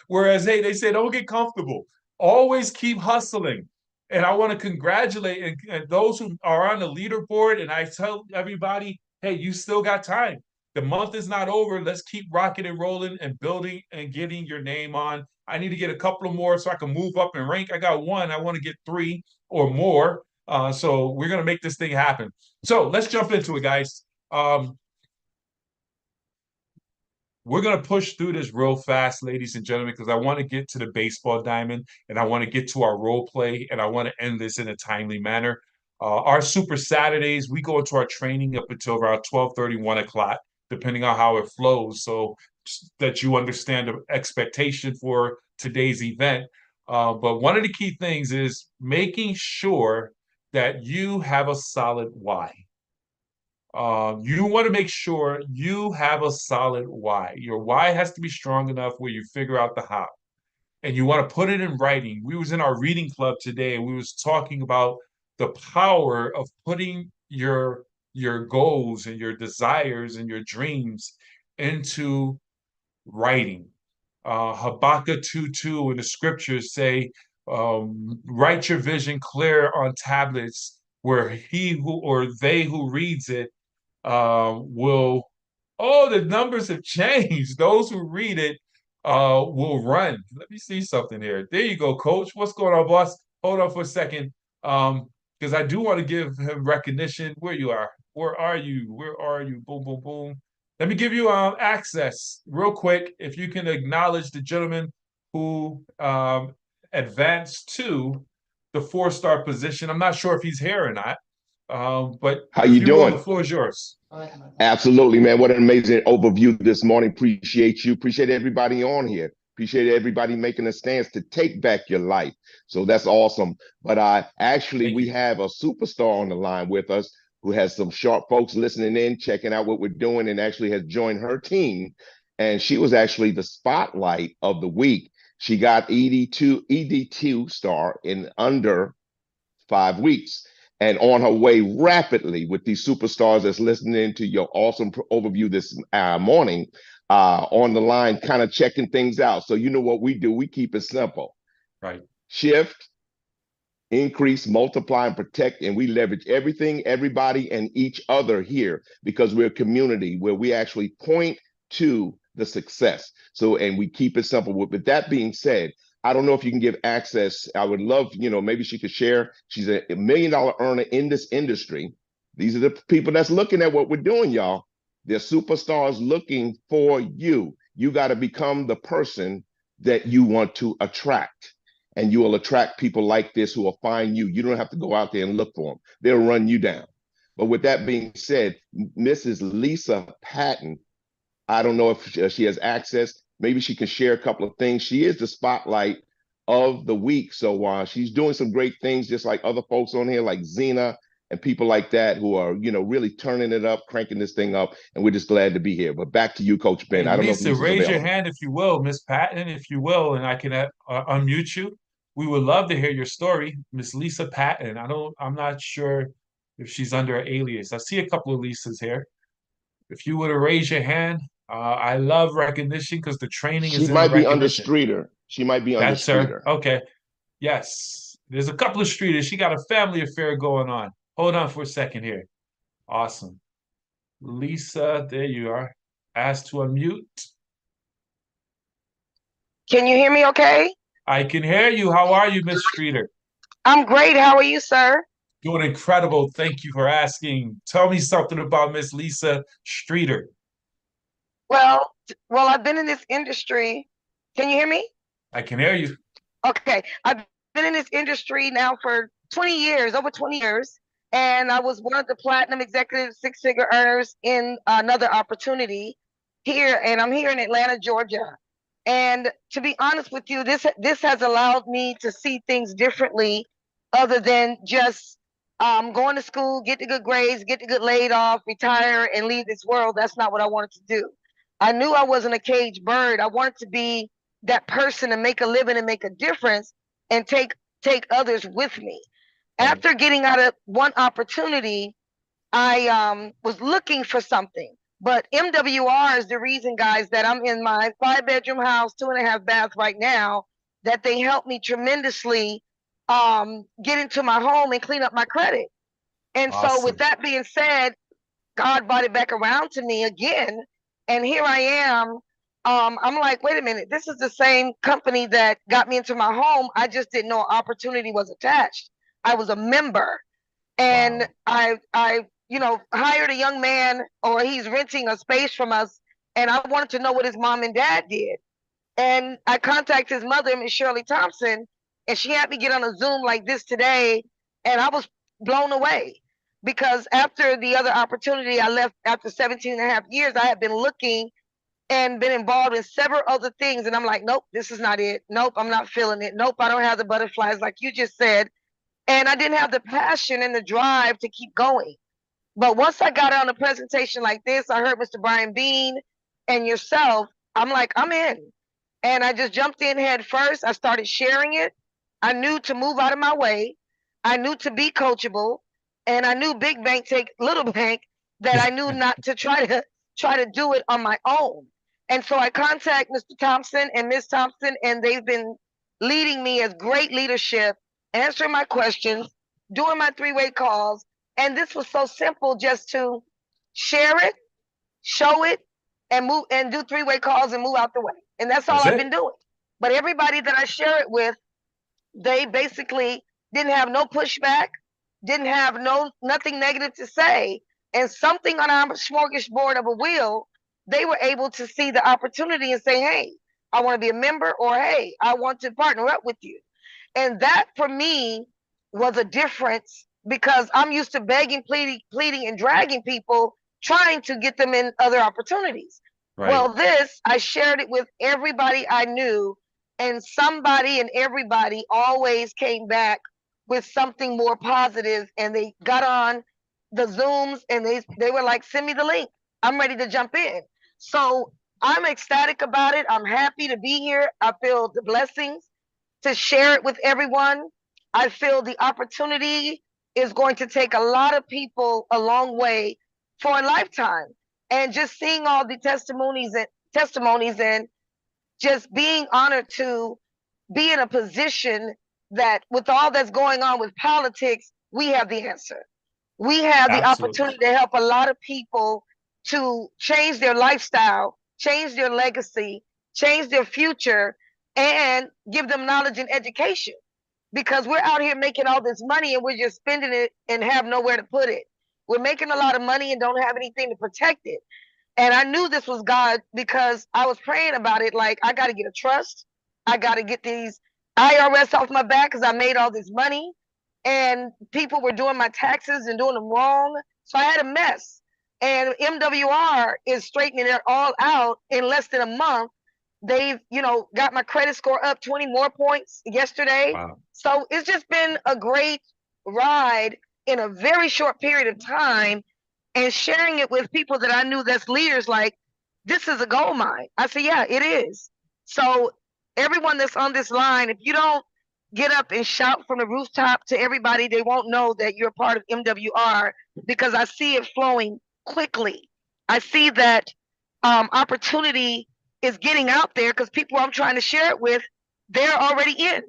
Whereas, hey, they say don't get comfortable. Always keep hustling. And I want to congratulate and those who are on the leaderboard. And I tell everybody, hey, you still got time. The month is not over. Let's keep rocking and rolling and building and getting your name on. I need to get a couple of more so I can move up and rank. I got one. I want to get three or more. So we're going to make this thing happen. So let's jump into it, guys. We're going to push through this real fast, ladies and gentlemen, because I want to get to the baseball diamond and I want to get to our role play and I want to end this in a timely manner. Our Super Saturdays, we go into our training up until around 12:30, 1 o'clock, depending on how it flows. So that you understand the expectation for today's event. But one of the key things is making sure that you have a solid why. You want to make sure you have a solid why. Your why has to be strong enough where you figure out the how. And you want to put it in writing. We was in our reading club today and we was talking about the power of putting your goals and your desires and your dreams into writing. Habakkuk 2:2 in the scriptures say, write your vision clear on tablets where he who or they who reads it will, oh, the numbers have changed. Those who read it will run. Let me see something here. There you go, coach. What's going on, boss? Hold on for a second. Because I do want to give him recognition. Where you are. Where are you? Where are you? Boom, boom, boom. Let me give you access real quick. If you can acknowledge the gentleman who advanced to the 4-star position. I'm not sure if he's here or not. But How if you you will, the doing? floor is yours. Absolutely, man. What an amazing overview this morning. Appreciate you. Appreciate everybody on here. Appreciate everybody making a stance to take back your life. So that's awesome. But Thank we you. have a superstar on the line with us who has some sharp folks listening in, checking out what we're doing, and actually has joined her team. And she was actually the spotlight of the week. She got ED2 star in under 5 weeks and on her way rapidly with these superstars that's listening to your awesome overview this morning on the line, kind of checking things out. So you know what we do? We keep it simple. Right. Shift, increase, multiply, and protect. And we leverage everything, everybody, and each other here because we're a community where we actually point to the success. So, and we keep it simple. With that being said, I don't know if you can give access. I would love, maybe she could share. She's a $1 million earner in this industry. These are the people that's looking at what we're doing, y'all. They're superstars looking for you. You got to become the person that you want to attract. And you will attract people like this who will find you. You don't have to go out there and look for them. They'll run you down. But with that being said, Mrs. Lisa Patton, I don't know if she has access. Maybe she can share a couple of things. She is the spotlight of the week. So she's doing some great things, just like other folks on here, like Zena and people like that who are, really turning it up, cranking this thing up. And we're just glad to be here. But back to you, Coach Ben. Hey, I don't know if Lisa, Lisa's raise your available. hand if you will, Miss Patton, if you will, and I can unmute you. We would love to hear your story, Miss Lisa Patton. I'm not sure if she's under an alias. I see a couple of Lisas here. If you were to raise your hand, I love recognition because the training She is in the might be under recognition. Streeter. She might be under That's her. Streeter. Okay. Yes. There's a couple of streeters. She got a family affair going on. Hold on for a second here. Awesome. Lisa, there you are. Asked to unmute. Can you hear me okay? I can hear you. How are you, Miss Streeter? I'm great. How are you, sir? Doing incredible. Thank you for asking. Tell me something about Miss Lisa Streeter. Well, I've been in this industry. Can you hear me? I can hear you. Okay. I've been in this industry now for 20 years, over 20 years. And I was one of the platinum executive six-figure earners in another opportunity here. And I'm here in Atlanta, Georgia. And to be honest with you, this has allowed me to see things differently other than just going to school, get the good grades, get the good laid off, retire, and leave this world. That's not what I wanted to do. I knew I wasn't a caged bird. I wanted to be that person to make a living and make a difference and take others with me. Right. After getting out of one opportunity, I was looking for something. But MWR is the reason, guys, that I'm in my 5-bedroom house, 2.5 baths right now, that they helped me tremendously get into my home and clean up my credit. And so with Awesome. that being said, God brought it back around to me again. And here I am. I'm like, wait a minute, this is the same company that got me into my home. I just didn't know an opportunity was attached. I was a member and Wow. I hired a young man, or he's renting a space from us, and I wanted to know what his mom and dad did. And I contacted his mother, Miss Shirley Thompson, and she had me get on a Zoom like this today, and I was blown away because after the other opportunity I left after 17 and a half years, I had been looking and been involved in several other things, and I'm like, nope, this is not it. Nope, I'm not feeling it. Nope, I don't have the butterflies like you just said. And I didn't have the passion and the drive to keep going. But once I got on a presentation like this, I heard Mr. Brian Bean and yourself, I'm like, I'm in. And I just jumped in head first. I started sharing it. I knew to move out of my way. I knew to be coachable. And I knew big bank take little bank, that I knew not to try to do it on my own. And so I contact Mr. Thompson and Miss Thompson, and they've been leading me as great leadership, answering my questions, doing my three-way calls. And this was so simple, just to share it, show it, and move and do three-way calls and move out the way. And that's all That's I've been it. doing. But everybody that I share it with, they basically didn't have no pushback, didn't have nothing negative to say. And something on our smorgasbord of a wheel, they were able to see the opportunity and say, hey, I want to be a member, or hey, I want to partner up with you. And that for me was a difference, because I'm used to begging, pleading, and dragging people, trying to get them in other opportunities. Right. Well, this, I shared it with everybody I knew, and somebody and everybody always came back with something more positive, and they got on the Zooms and they were like, send me the link. I'm ready to jump in. So I'm ecstatic about it. I'm happy to be here. I feel the blessings to share it with everyone. I feel the opportunity is going to take a lot of people a long way for a lifetime. And just seeing all the testimonies and just being honored to be in a position that, with all that's going on with politics, we have the answer. We have the Absolutely. opportunity to help a lot of people to change their lifestyle, change their legacy, change their future, and give them knowledge and education. Because we're out here making all this money and we're just spending it and have nowhere to put it. We're making a lot of money and don't have anything to protect it. And I knew this was God because I was praying about it. Like, I got to get a trust. I got to get these IRS off my back because I made all this money. And people were doing my taxes and doing them wrong. So I had a mess. And MWR is straightening it all out in less than a month. They've, got my credit score up 20 more points yesterday. Wow. So it's just been a great ride in a very short period of time, and sharing it with people that I knew that's leaders, like, this is a gold mine. I said, yeah, it is. So everyone that's on this line, if you don't get up and shout from the rooftop to everybody, they won't know that you're part of MWR, because I see it flowing quickly. I see that opportunity is getting out there because people I'm trying to share it with, they're already in,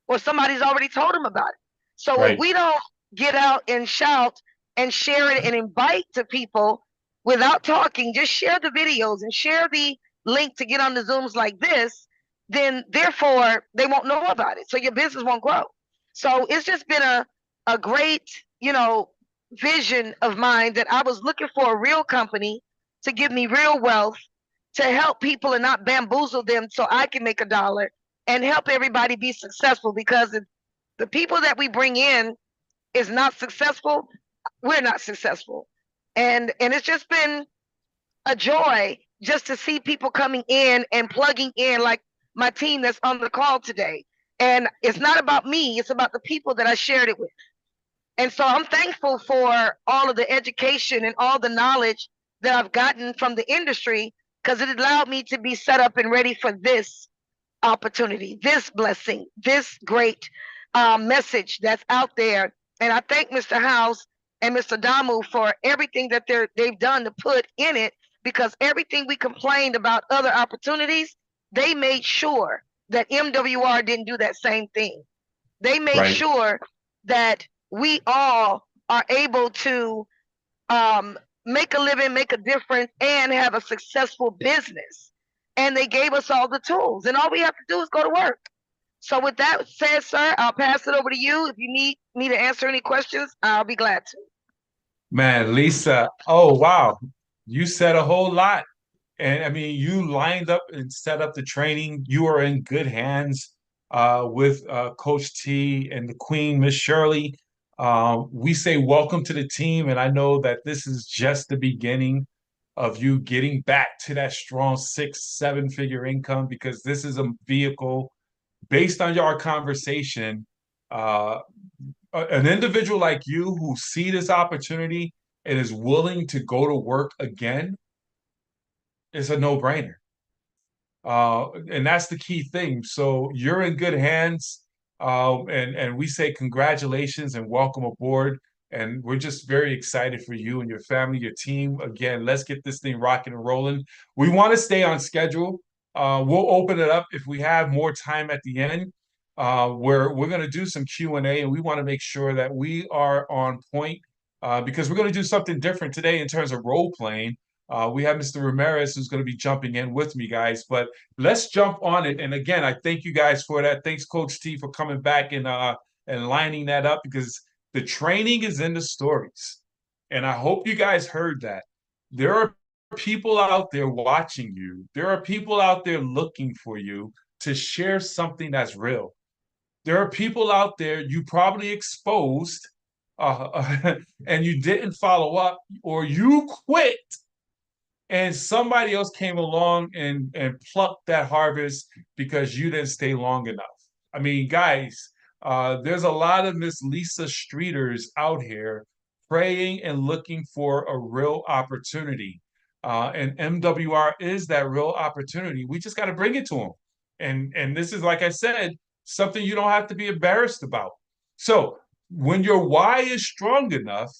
or somebody's already told them about it. So if Right. we don't get out and shout and share it and invite to people without talking, just share the videos and share the link to get on the Zooms like this, then therefore they won't know about it. So your business won't grow. So it's just been a great, vision of mine that I was looking for a real company to give me real wealth, to help people and not bamboozle them so I can make a dollar and help everybody be successful. Because if the people that we bring in is not successful, we're not successful. And it's just been a joy just to see people coming in and plugging in, like my team that's on the call today. And it's not about me, it's about the people that I shared it with. And so I'm thankful for all of the education and all the knowledge that I've gotten from the industry, because it allowed me to be set up and ready for this opportunity, this blessing, this great message that's out there. And I thank Mr. House and Mr. Damu for everything that they've done to put in it, because everything we complained about other opportunities, they made sure that MWR didn't do that same thing. They made sure that we all are able to make a living, make a difference, and have a successful business. And they gave us all the tools, and all we have to do is go to work. So with that said, sir, I'll pass it over to you. If you need me to answer any questions, I'll be glad to. Man, Lisa, oh wow, you said a whole lot. And I mean, you lined up and set up the training. You are in good hands with Coach T and the Queen, Miss Shirley. We say welcome to the team, and I know that this is just the beginning of you getting back to that strong 6, 7 figure income, because this is a vehicle based on our conversation. Uh, an individual like you who see this opportunity and is willing to go to work again, it's a no-brainer. And that's the key thing. So you're in good hands. And we say congratulations and welcome aboard. And we're just very excited for you and your family, your team. Again, let's get this thing rocking and rolling. We want to stay on schedule. We'll open it up if we have more time at the end, where we're going to do some Q&A, and we want to make sure that we are on point, because we're going to do something different today in terms of role playing. We have Mr. Ramirez who's going to be jumping in with me, guys. But let's jump on it. And again, I thank you guys for that. Thanks, Coach T, for coming back and lining that up, because the training is in the stories. And I hope you guys heard that. There are people out there watching you. There are people out there looking for you to share something that's real. There are people out there you probably exposed and you didn't follow up, or you quit and somebody else came along and plucked that harvest because you didn't stay long enough. I mean, guys, there's a lot of Miss Lisa Streeters out here praying and looking for a real opportunity. And MWR is that real opportunity. We just got to bring it to them. And this is, like I said, something you don't have to be embarrassed about. So when your why is strong enough,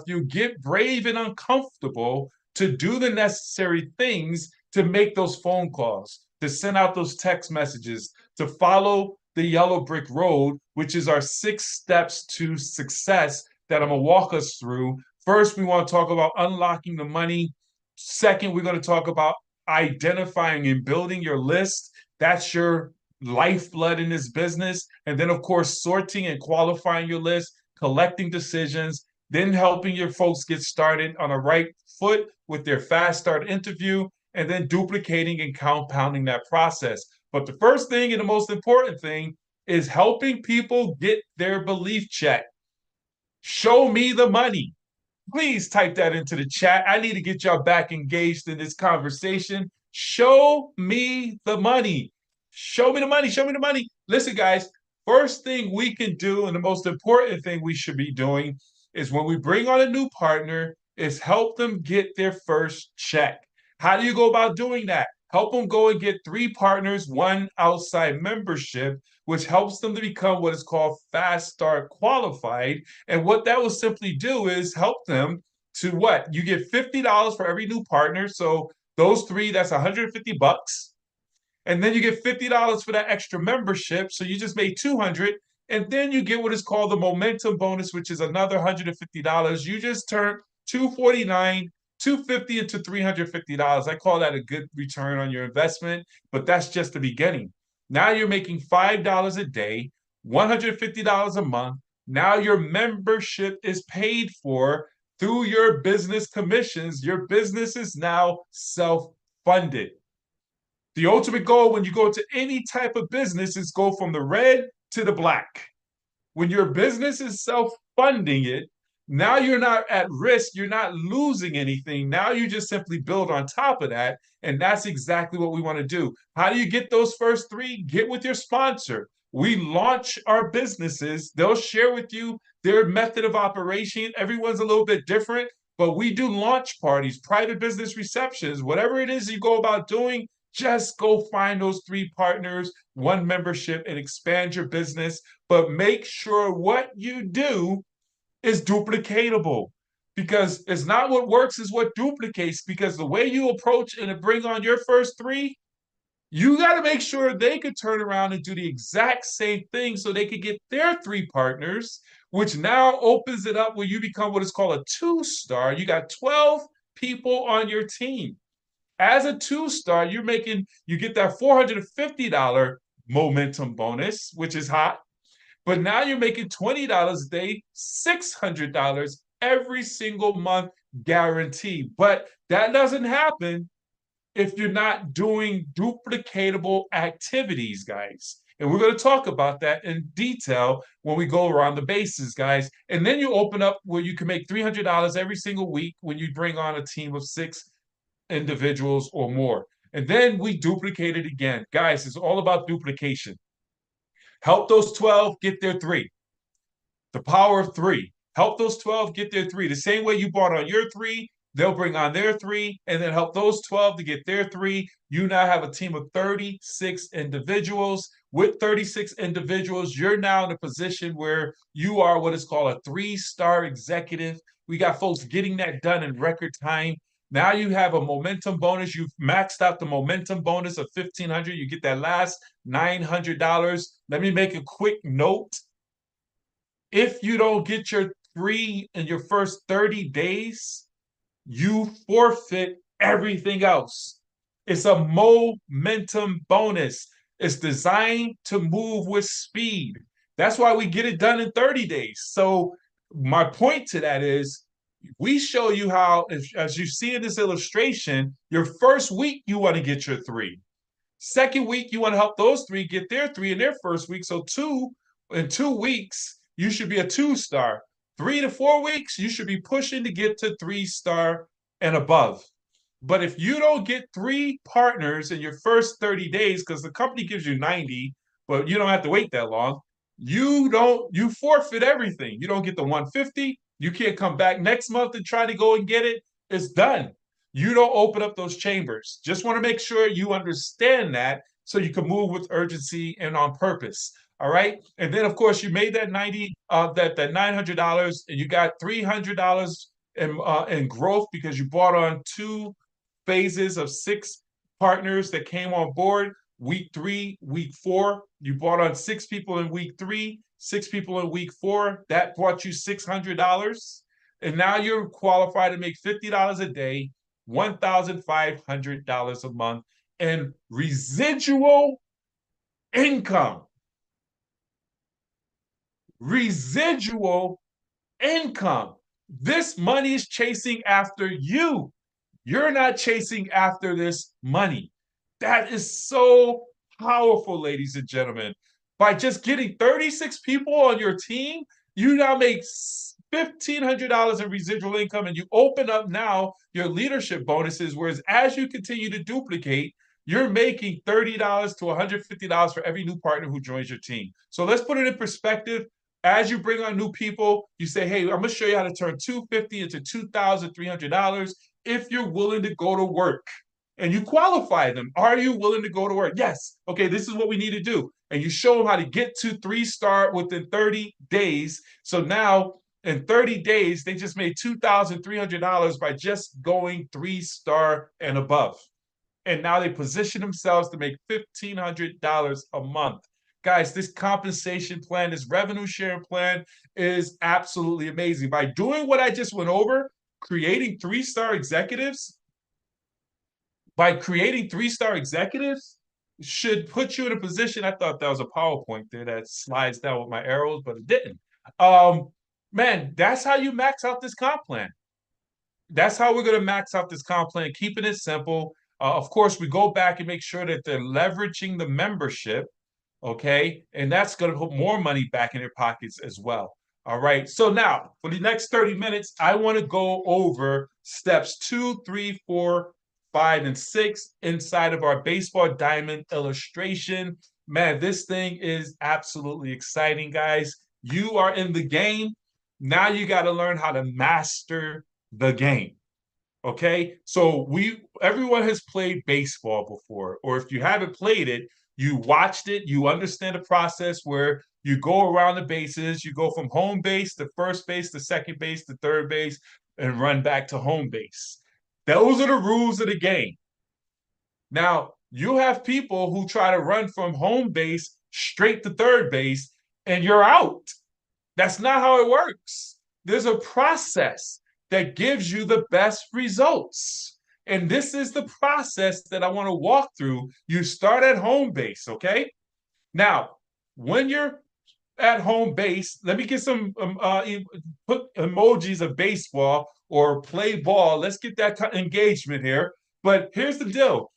you get brave and uncomfortable to do the necessary things, to make those phone calls, to send out those text messages, to follow the yellow brick road, which is our 6 steps to success that I'm going to walk us through. First, we want to talk about unlocking the money. Second, we're going to talk about identifying and building your list. That's your lifeblood in this business. And then, of course, sorting and qualifying your list, collecting decisions, then helping your folks get started on a right foot with their fast start interview, and then duplicating and compounding that process. But the first thing and the most important thing is helping people get their belief checked. Show me the money. Please type that into the chat. I need to get y'all back engaged in this conversation. Show me the money. Show me the money. Show me the money. Listen, guys, first thing we can do, and the most important thing we should be doing, is when we bring on a new partner, is help them get their first check. How do you go about doing that? Help them go and get 3 partners, 1 outside membership, which helps them to become what is called Fast Start Qualified. And what that will simply do is help them to what? You get $50 for every new partner. So those 3, that's $150. And then you get $50 for that extra membership. So you just made $200. And then you get what is called the momentum bonus, which is another $150. You just turned $249, $250 into $350. I call that a good return on your investment, but that's just the beginning. Now you're making $5 a day. $150 a month. Now your membership is paid for through your business commissions. Your business is now self-funded. The ultimate goal when you go to any type of business is go from the red to the black. When your business is self-funding it, now you're not at risk, you're not losing anything. Now you just simply build on top of that. And that's exactly what we want to do. How do you get those first three? Get with your sponsor. We launch our businesses. They'll share with you their method of operation. Everyone's a little bit different, but we do launch parties, private business receptions, whatever it is you go about doing, just go find those three partners, one membership, and expand your business. But make sure what you do is duplicatable, because it's not what works, is what duplicates. Because the way you approach and bring on your first three, you got to make sure they could turn around and do the exact same thing so they could get their three partners, which now opens it up where you become what is called a two-star. You got 12 people on your team. As a two-star, you get that $450 momentum bonus, which is hot. But now you're making $20 a day, $600 every single month guaranteed. But that doesn't happen if you're not doing duplicatable activities, guys. And we're going to talk about that in detail when we go around the bases, guys. And then you open up where you can make $300 every single week when you bring on a team of 6 individuals or more. And then we duplicate it again. Guys, it's all about duplication. Help those 12 get their three. The power of three. Help those 12 get their three. The same way you brought on your three, they'll bring on their three, and then help those 12 to get their three. You now have a team of 36 individuals. With 36 individuals, you're now in a position where you are what is called a 3-star executive. We got folks getting that done in record time. Now you have a momentum bonus. You've maxed out the momentum bonus of $1,500. You get that last $900. Let me make a quick note. If you don't get your three in your first 30 days, you forfeit everything else. It's a momentum bonus. It's designed to move with speed. That's why we get it done in 30 days. So my point to that is, we show you how, as you see in this illustration, your first week, you want to get your three. Second week, you want to help those three get their three in their first week. So in 2 weeks, you should be a 2-star. 3 to 4 weeks, you should be pushing to get to 3-star and above. But if you don't get 3 partners in your first 30 days, because the company gives you 90, but you don't have to wait that long, you forfeit everything. You don't get the 150. You can't come back next month and try to go and get it. It's done. You don't open up those chambers. Just want to make sure you understand that so you can move with urgency and on purpose. All right. And then, of course, you made that that $900, and you got $300 in growth because you brought on 2 phases of 6 partners that came on board. Week 3, week 4, you brought on 6 people in week 3, 6 people in week 4. That brought you $600. And now you're qualified to make $50 a day, $1,500 a month, and residual income. Residual income. This money is chasing after you. You're not chasing after this money. That is so powerful, ladies and gentlemen. By just getting 36 people on your team, you now make $1,500 in residual income, and you open up now your leadership bonuses, whereas as you continue to duplicate, you're making $30 to $150 for every new partner who joins your team. So let's put it in perspective. As you bring on new people, you say, hey, I'm going to show you how to turn $250 into $2,300 if you're willing to go to work. And you qualify them. Are you willing to go to work? Yes. Okay, this is what we need to do. And you show them how to get to 3-star within 30 days. So now in 30 days, they just made $2,300 by just going 3-star and above. And now they position themselves to make $1,500 a month. Guys, this compensation plan, this revenue sharing plan is absolutely amazing. By doing what I just went over, creating 3-star executives, should put you in a position. I thought that was a PowerPoint there that slides down with my arrows, but it didn't. Um, Man, that's how you max out this comp plan. That's how we're going to max out this comp plan, keeping it simple. Of course, we go back and make sure that they're leveraging the membership, okay? And that's going to put more money back in their pockets as well. All right. So now for the next 30 minutes, I want to go over steps 2, 3, 4, 5, and 6 inside of our baseball diamond illustration. Man, this thing is absolutely exciting, guys. You are in the game. Now you got to learn how to master the game. Okay. So everyone has played baseball before, or if you haven't played it, you watched it, you understand the process where you go around the bases, you go from home base to first base to second base to third base and run back to home base. Those are the rules of the game. Now, you have people who try to run from home base straight to third base and you're out. That's not how it works. There's a process that gives you the best results. And this is the process that I want to walk through. You start at home base, okay? Now, when you're at home base, let me get some put emojis of baseball or play ball. Let's get that engagement here. But here's the deal.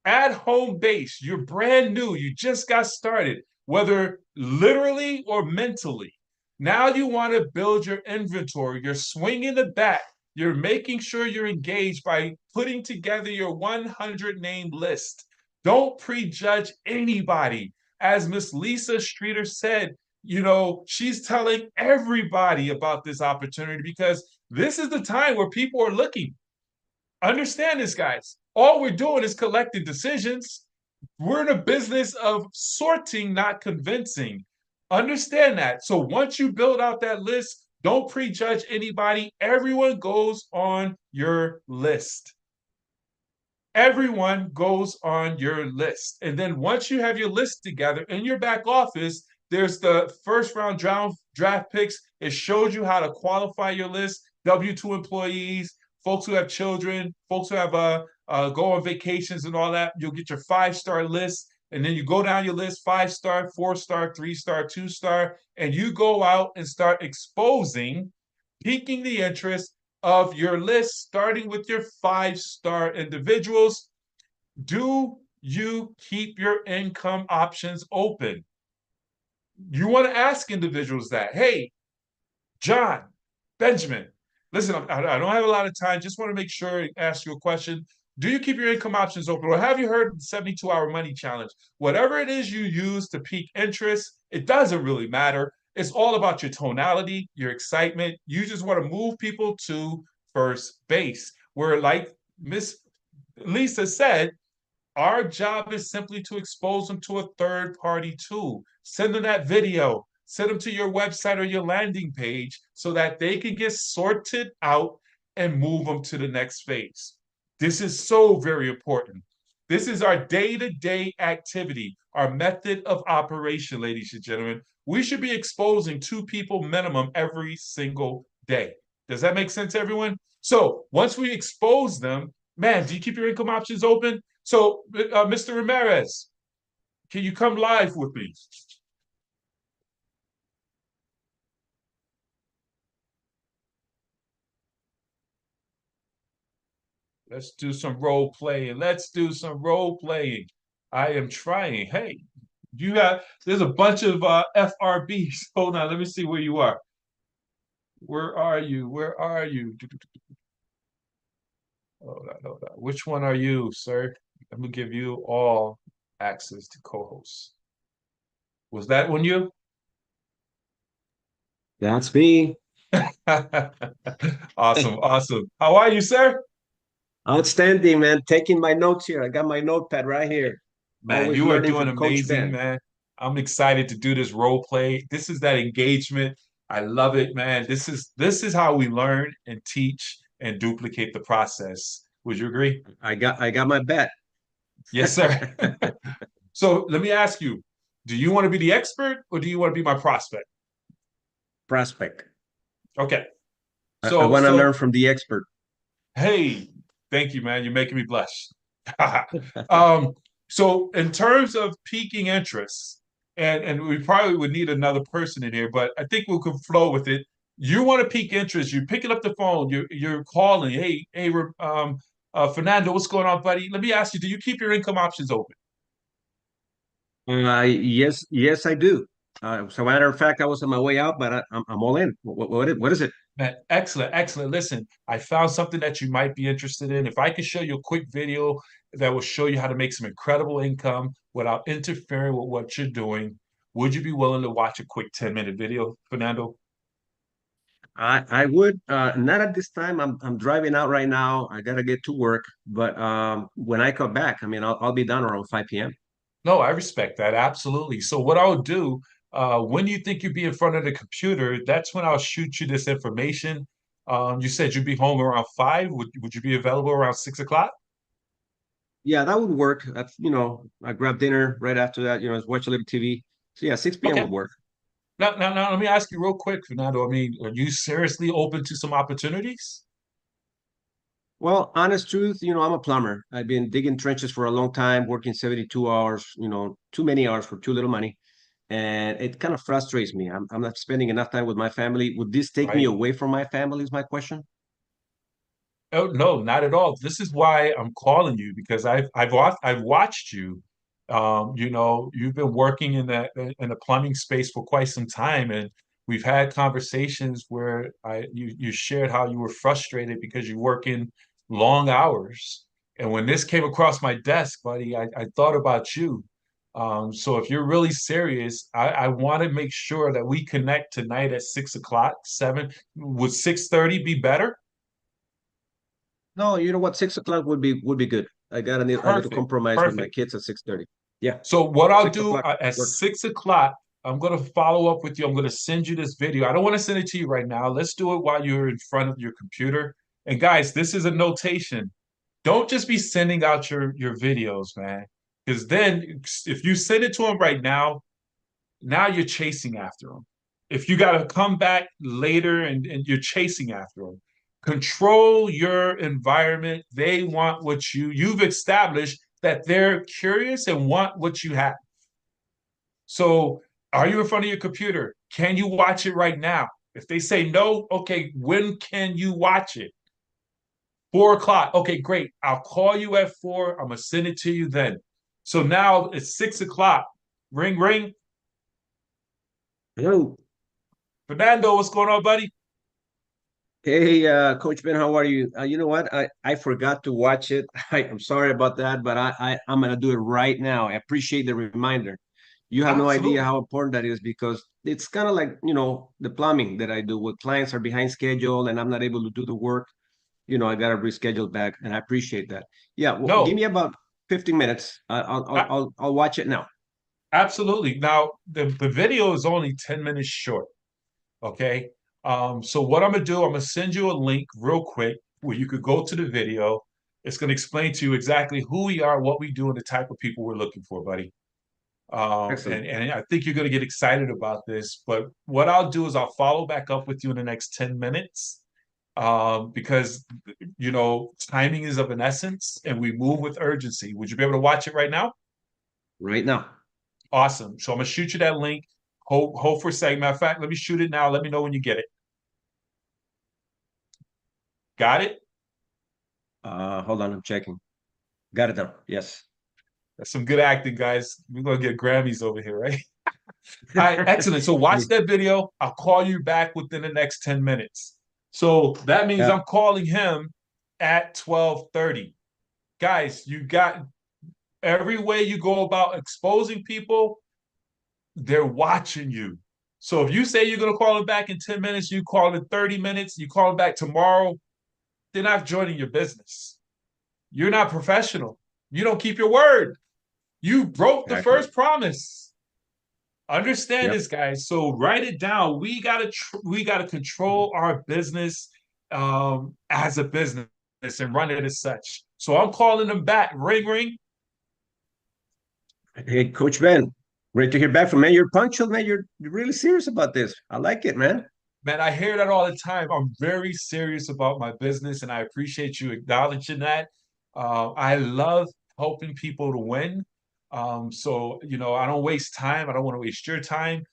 At home base, you're brand new. You just got started, whether literally or mentally. Now you want to build your inventory. You're swinging the bat. You're making sure you're engaged by putting together your 100 name list. Don't prejudge anybody. As Miss Lisa Streeter said, she's telling everybody about this opportunity because this is the time where people are looking. Understand this, guys. All we're doing is collecting decisions. We're in a business of sorting, not convincing. Understand that. So once you build out that list, don't prejudge anybody. Everyone goes on your list. Everyone goes on your list. And then once you have your list together in your back office, there's the first round draft picks. It shows you how to qualify your list, W-2 employees, folks who have children, folks who have go on vacations and all that. You'll get your 5-star list. And then you go down your list, 5-star, 4-star, 3-star, 2-star, and you go out and start exposing, piquing the interest of your list, starting with your 5-star individuals. Do you keep your income options open? You want to ask individuals that, hey, John, Benjamin, listen, I don't have a lot of time. Just want to make sure and ask you a question. Do you keep your income options open? Or have you heard of the 72-hour money challenge? Whatever it is you use to pique interest, it doesn't really matter. It's all about your tonality, your excitement. You just want to move people to first base. Where, like Miss Lisa said, our job is simply to expose them to a third-party tool. Send them that video. Send them to your website or your landing page so that they can get sorted out and move them to the next phase. This is so very important. This is our day-to-day activity, our method of operation, ladies and gentlemen. We should be exposing 2 people minimum every single day. Does that make sense, everyone? So once we expose them, man, do you keep your income options open? So, Mr. Ramirez, can you come live with me? Let's do some role playing. Let's do some role playing. I am trying. Hey, there's a bunch of FRBs. Hold on, let me see where you are. Where are you? Where are you? Hold on. Which one are you, sir? I'm gonna give you all access to co-hosts. Was that one you? That's me. Awesome. How are you, sir? Outstanding, man. Taking my notes here. I got my notepad right here. Man, Always you are learning doing from Coach amazing, Ben. man. I'm excited to do this role play. This is that engagement. I love it, man. This is how we learn and teach and duplicate the process. Would you agree? I got my bet. Yes, sir. So let me ask you, do you want to be the expert or do you want to be my prospect? Prospect. Okay. I want to learn from the expert. Hey, thank you, man. You're making me blush. So in terms of piquing interest, and we probably would need another person in here, but I think we could flow with it. You want to pique interest, you're picking up the phone, you're calling, hey, Fernando, what's going on, buddy? Let me ask you, do you keep your income options open? Yes, I do. So, matter of fact, I was on my way out, but I'm all in. What is it? Man, excellent, excellent. Listen, I found something that you might be interested in. If I could show you a quick video that will show you how to make some incredible income without interfering with what you're doing, would you be willing to watch a quick 10-minute video, Fernando? I would not at this time. I'm driving out right now. I gotta get to work, but when I come back, I mean, I'll be done around 5 p.m. No, I respect that. Absolutely. So what I'll do, when you think you'd be in front of the computer, that's when I'll shoot you this information. You said you'd be home around 5. Would you be available around 6 o'clock? Yeah, that would work. That's I grab dinner right after that. Watch a little TV. So yeah, 6 p.m. Okay. would work. Now, let me ask you real quick, Fernando. I mean, are you seriously open to some opportunities? Well, honest truth, I'm a plumber. I've been digging trenches for a long time, working 72 hours, too many hours for too little money. And it kind of frustrates me. I'm not spending enough time with my family. Would this take me Right? away from my family, is my question? Oh no, not at all. This is why I'm calling you because I've watched you. You've been working in the plumbing space for quite some time, and we've had conversations where you shared how you were frustrated because you work in long hours. And when this came across my desk, buddy, I thought about you. So if you're really serious, I want to make sure that we connect tonight at 6 o'clock, 7. Would 6:30 be better? No, you know what? 6 o'clock would be good. I got a little Perfect. compromise with my Perfect. kids at 6:30. Yeah, So what I'll six do o'clock at works. 6 o'clock, I'm going to follow up with you. I'm going to send you this video. I don't want to send it to you right now. Let's do it while you're in front of your computer. And guys, this is a notation. Don't just be sending out your videos, man. Because then if you send it to them right now you're chasing after them. If you got to come back later and you're chasing after them, control your environment. They want what you've established that they're curious and want what you have. So, are you in front of your computer? Can you watch it right now? If they say no, okay, when can you watch it? 4 o'clock. Okay, great. I'll call you at 4. I'm gonna send it to you then. So now it's 6 o'clock. Ring, ring. Hello. Fernando, what's going on, buddy? Hey, Coach Ben, how are you? You know what? I forgot to watch it. I'm sorry about that, but I'm gonna do it right now. I appreciate the reminder. You have no idea Absolutely. how important that is because it's kind of like, the plumbing that I do with clients are behind schedule and I'm not able to do the work. I got to reschedule back, and I appreciate that. Yeah, well, give No, me about 15 minutes. I'll watch it now. absolutely. Now, the video is only 10 minutes short. Okay. So what I'm gonna do, I'm gonna send you a link real quick where you could go to the video. It's gonna explain to you exactly who we are, what we do, and the type of people we're looking for, buddy. Excellent. And I think you're gonna get excited about this. But what I'll do is I'll follow back up with you in the next 10 minutes. Because timing is of an essence and we move with urgency. Would you be able to watch it right now? Right now. Awesome. So I'm gonna shoot you that link. Hold for a second. Matter of fact, let me shoot it now. Let me know when you get it. Got it? Hold on, I'm checking. Got it now. Yes. That's some good acting, guys. We're gonna get Grammys over here, right? All right, excellent. So watch that video. I'll call you back within the next 10 minutes. So that means Yeah. I'm calling him at 12:30. Guys, you got every way you go about exposing people, they're watching you. So if you say you're gonna call him back in 10 minutes, you call it 30 minutes, you call him back tomorrow, they're not joining your business. You're not professional. You don't keep your word. You broke the Exactly. first promise. Understand Yep. this, guys. So write it down. We gotta control our business as a business and run it as such. So I'm calling them back. Ring, ring. Hey, Coach Ben, great to hear back from, man. You're punctual, man. You're really serious about this. I like it, man. Man, I hear that all the time. I'm very serious about my business, and I appreciate you acknowledging that. I love helping people to win. So, I don't waste time. I don't want to waste your time.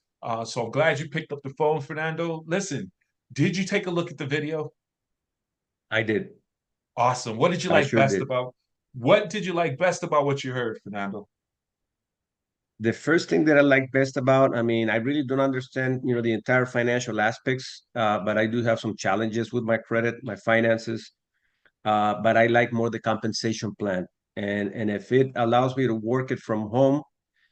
So I'm glad you picked up the phone, Fernando. Listen, did you take a look at the video? I did. Awesome. I sure did. What did you like best about what you heard, Fernando? The first thing that I like best about, I mean, I really don't understand, the entire financial aspects, but I do have some challenges with my credit, my finances. But I like more the compensation plan. And if it allows me to work it from home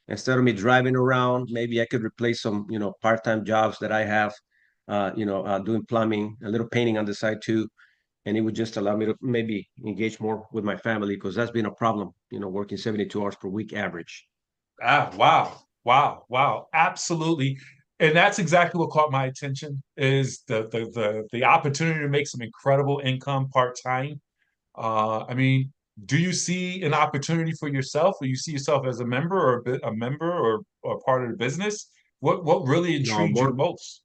instead of me driving around, maybe I could replace some, part-time jobs that I have, doing plumbing, a little painting on the side too. And it would just allow me to maybe engage more with my family because that's been a problem, working 72 hours per week average. Ah, wow, wow, wow, absolutely. And that's exactly what caught my attention is the opportunity to make some incredible income part-time. I mean, do you see an opportunity for yourself, or you see yourself as a member or a member or part of the business? What really No, intrigued you most?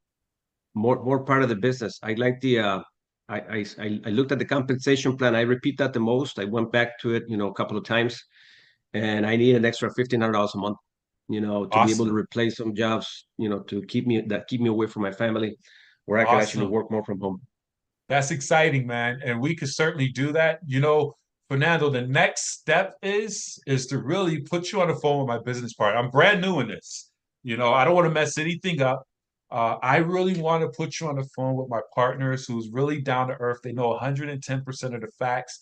more part of the business. I like the I looked at the compensation plan. I repeat that the most. I went back to it, a couple of times, and I need an extra $1,500 a month, to be able to Awesome. replace some jobs, to keep me away from my family, where I could actually Awesome. work more from home. That's exciting, man. And we could certainly do that. Fernando, the next step is to really put you on the phone with my business partner. I'm brand new in this. I don't want to mess anything up. I really want to put you on the phone with my partners who's really down to earth. They know 110% of the facts.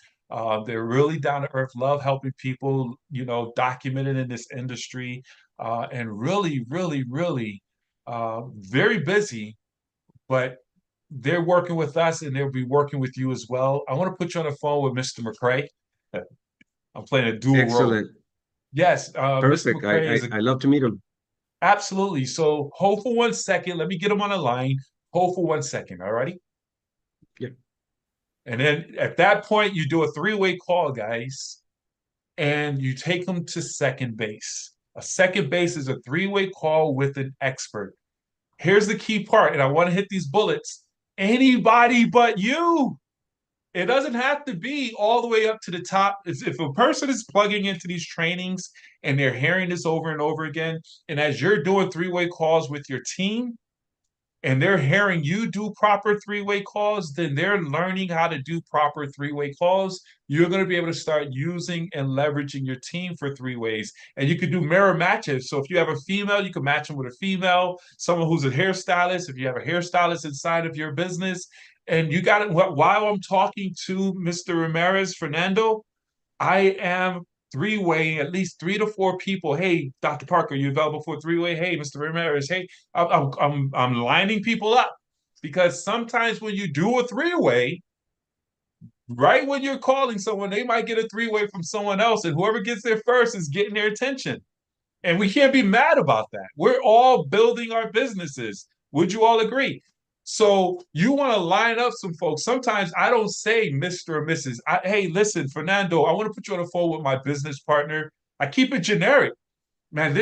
They're really down to earth, love helping people, documented in this industry, and really, really, really very busy, but they're working with us and they'll be working with you as well. I want to put you on the phone with Mr. McCray. I'm playing a dual role. Excellent. Yes, Mr. Perfect. McCray is I love to meet them. absolutely. So hold for 1 second. Let me get him on the line. Hold for 1 second. All righty. Yeah. And then at that point, you do a three-way call, guys, and you take them to second base. A second base is a three-way call with an expert. Here's the key part, and I want to hit these bullets. Anybody but you. It doesn't have to be all the way up to the top. If a person is plugging into these trainings and they're hearing this over and over again, and as you're doing three-way calls with your team, and they're hearing you do proper three-way calls, then they're learning how to do proper three-way calls. You're going to be able to start using and leveraging your team for three ways. And you can do mirror matches. So if you have a female, you can match them with a female, someone who's a hairstylist. If you have a hairstylist inside of your business, and you got it while I'm talking to Mr. Ramirez, Fernando, I am three-way at least 3 to 4 people. Hey, Dr. Parker, you available for a three-way? Hey, Mr. Ramirez. Hey, I'm lining people up because sometimes when you do a three-way, right when you're calling someone, they might get a three-way from someone else, and whoever gets there first is getting their attention. And we can't be mad about that. We're all building our businesses. Would you all agree? So you want to line up some folks. Sometimes I don't say Mr. or Mrs. Hey, listen, Fernando, I want to put you on the phone with my business partner. I keep it generic. Man,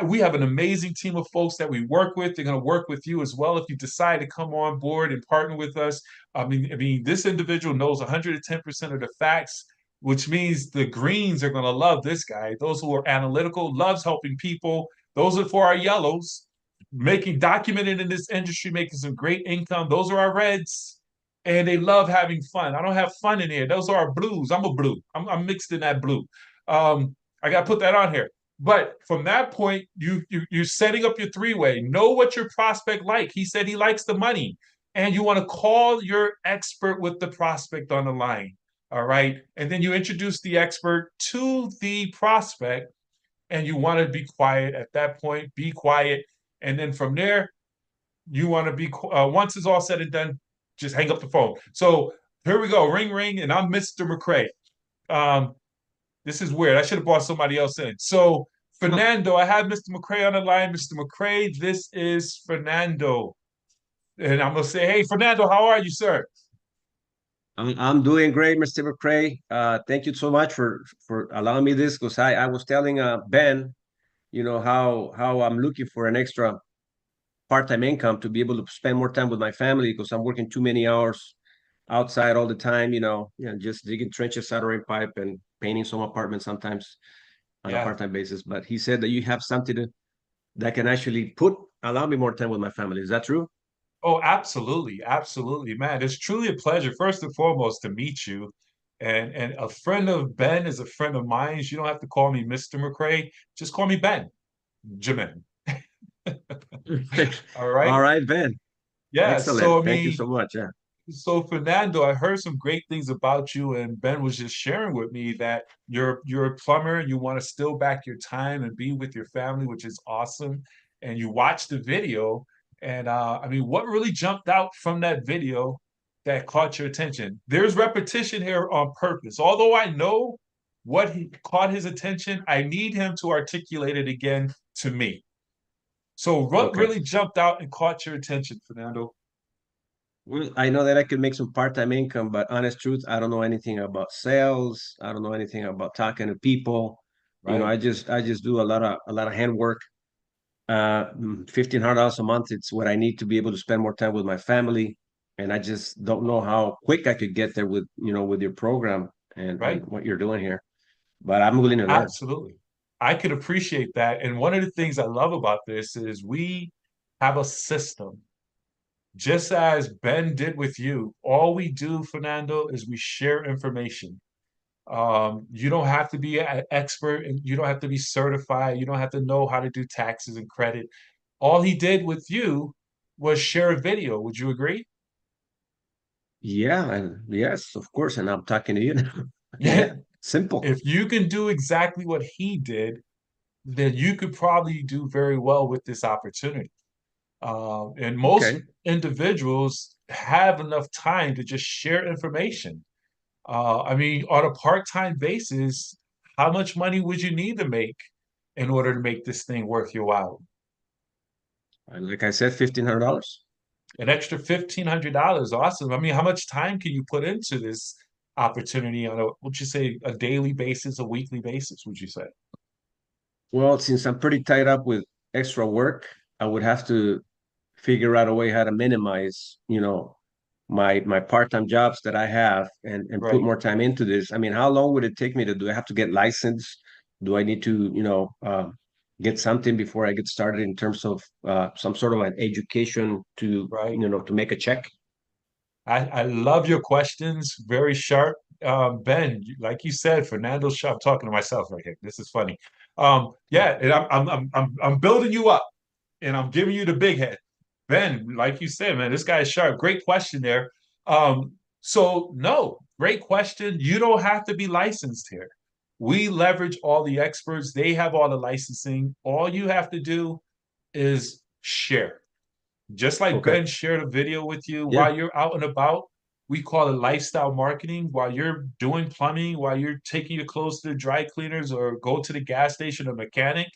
we have an amazing team of folks that we work with. They're going to work with you as well if you decide to come on board and partner with us. I mean, this individual knows 110% of the facts, which means the greens are going to love this guy. Those who are analytical, loves helping people. Those are for our yellows, making documented in this industry, making some great income. Those are our reds, and they love having fun. I don't have fun in here. Those are our blues. I'm a blue. I'm mixed in that blue. I got to put that on here. But from that point, you're setting up your three-way. Know what your prospect like. He said he likes the money, and you want to call your expert with the prospect on the line. All right, and then you introduce the expert to the prospect, and you want to be quiet at that point. Be quiet, and then from there, you want to be once it's all said and done, just hang up the phone. So here we go, ring ring, and I'm Mr. McCray. Um, this is weird. I should have brought somebody else in. So, Fernando, I have Mr. McCray on the line. Mr. McCray, this is Fernando. And I'm going to say, hey, Fernando, how are you, sir? I'm doing great, Mr. McCray. Thank you so much for allowing me this because I was telling Ben, how I'm looking for an extra part-time income to be able to spend more time with my family because I'm working too many hours outside all the time, just digging trenches, soldering pipe, and painting some apartments sometimes. on a Yeah. part-time basis. But he said that you have something that can actually allow me more time with my family. Is that true? Oh, absolutely, absolutely, man. It's truly a pleasure, first and foremost, to meet you. And a friend of Ben is a friend of mine. You don't have to call me Mr. McCray. Just call me Ben. Jamin. All All right. right, Ben. Yeah. Excellent. So I Thank you mean, so much. Yeah. so Fernando, I heard some great things about you, and Ben was just sharing with me that you're a plumber and you want to still back your time and be with your family, which is awesome. And you watched the video, and I mean, what really jumped out from that video that caught your attention? There's repetition here on purpose. Although I know what he caught his attention, I need him to articulate it again to me. So, what Okay. really jumped out and caught your attention, Fernando? Well, I know that I could make some part-time income, but honest truth, I don't know anything about sales. I don't know anything about talking to people. You know, Right? I just do a lot of handwork. $1,500 a month, it's what I need to be able to spend more time with my family. And I just don't know how quick I could get there with your program and Right? what you're doing here. But I'm willing to learn. Absolutely. I could appreciate that. And one of the things I love about this is we have a system. Just as Ben did with you, all we do, Fernando, is we share information. You don't have to be an expert and you don't have to be certified. You don't have to know how to do taxes and credit. All he did with you was share a video. Would you agree? Yeah, and yes, of course. And I'm talking to you now. Yeah, simple. If you can do exactly what he did, then you could probably do very well with this opportunity. And most Okay. individuals have enough time to just share information. I mean, on a part-time basis, how much money would you need to make in order to make this thing worth your while? Like I said, $1,500. An extra $1,500. Awesome. I mean, how much time can you put into this opportunity on a, would you say, a daily basis, a weekly basis, would you say? Well, since I'm pretty tied up with extra work, I would have to figure out a way how to minimize, my part-time jobs that I have and put Right. more time into this. I mean, how long would it take me to do? I have to get licensed? Do I need to, get something before I get started in terms of some sort of an education to, Right. to make a check? I love your questions. Very sharp. Ben, like you said, Fernando Shaw, I'm talking to myself right here. This is funny. Yeah, and I'm building you up and I'm giving you the big head. Ben, like you said, man, this guy is sharp. Great question there. So no, great question. You don't have to be licensed here. We leverage all the experts. They have all the licensing. All you have to do is share. Just like Okay. Ben shared a video with you Yeah. while you're out and about, we call it lifestyle marketing. While you're doing plumbing, while you're taking your clothes to the dry cleaners or go to the gas station or mechanic,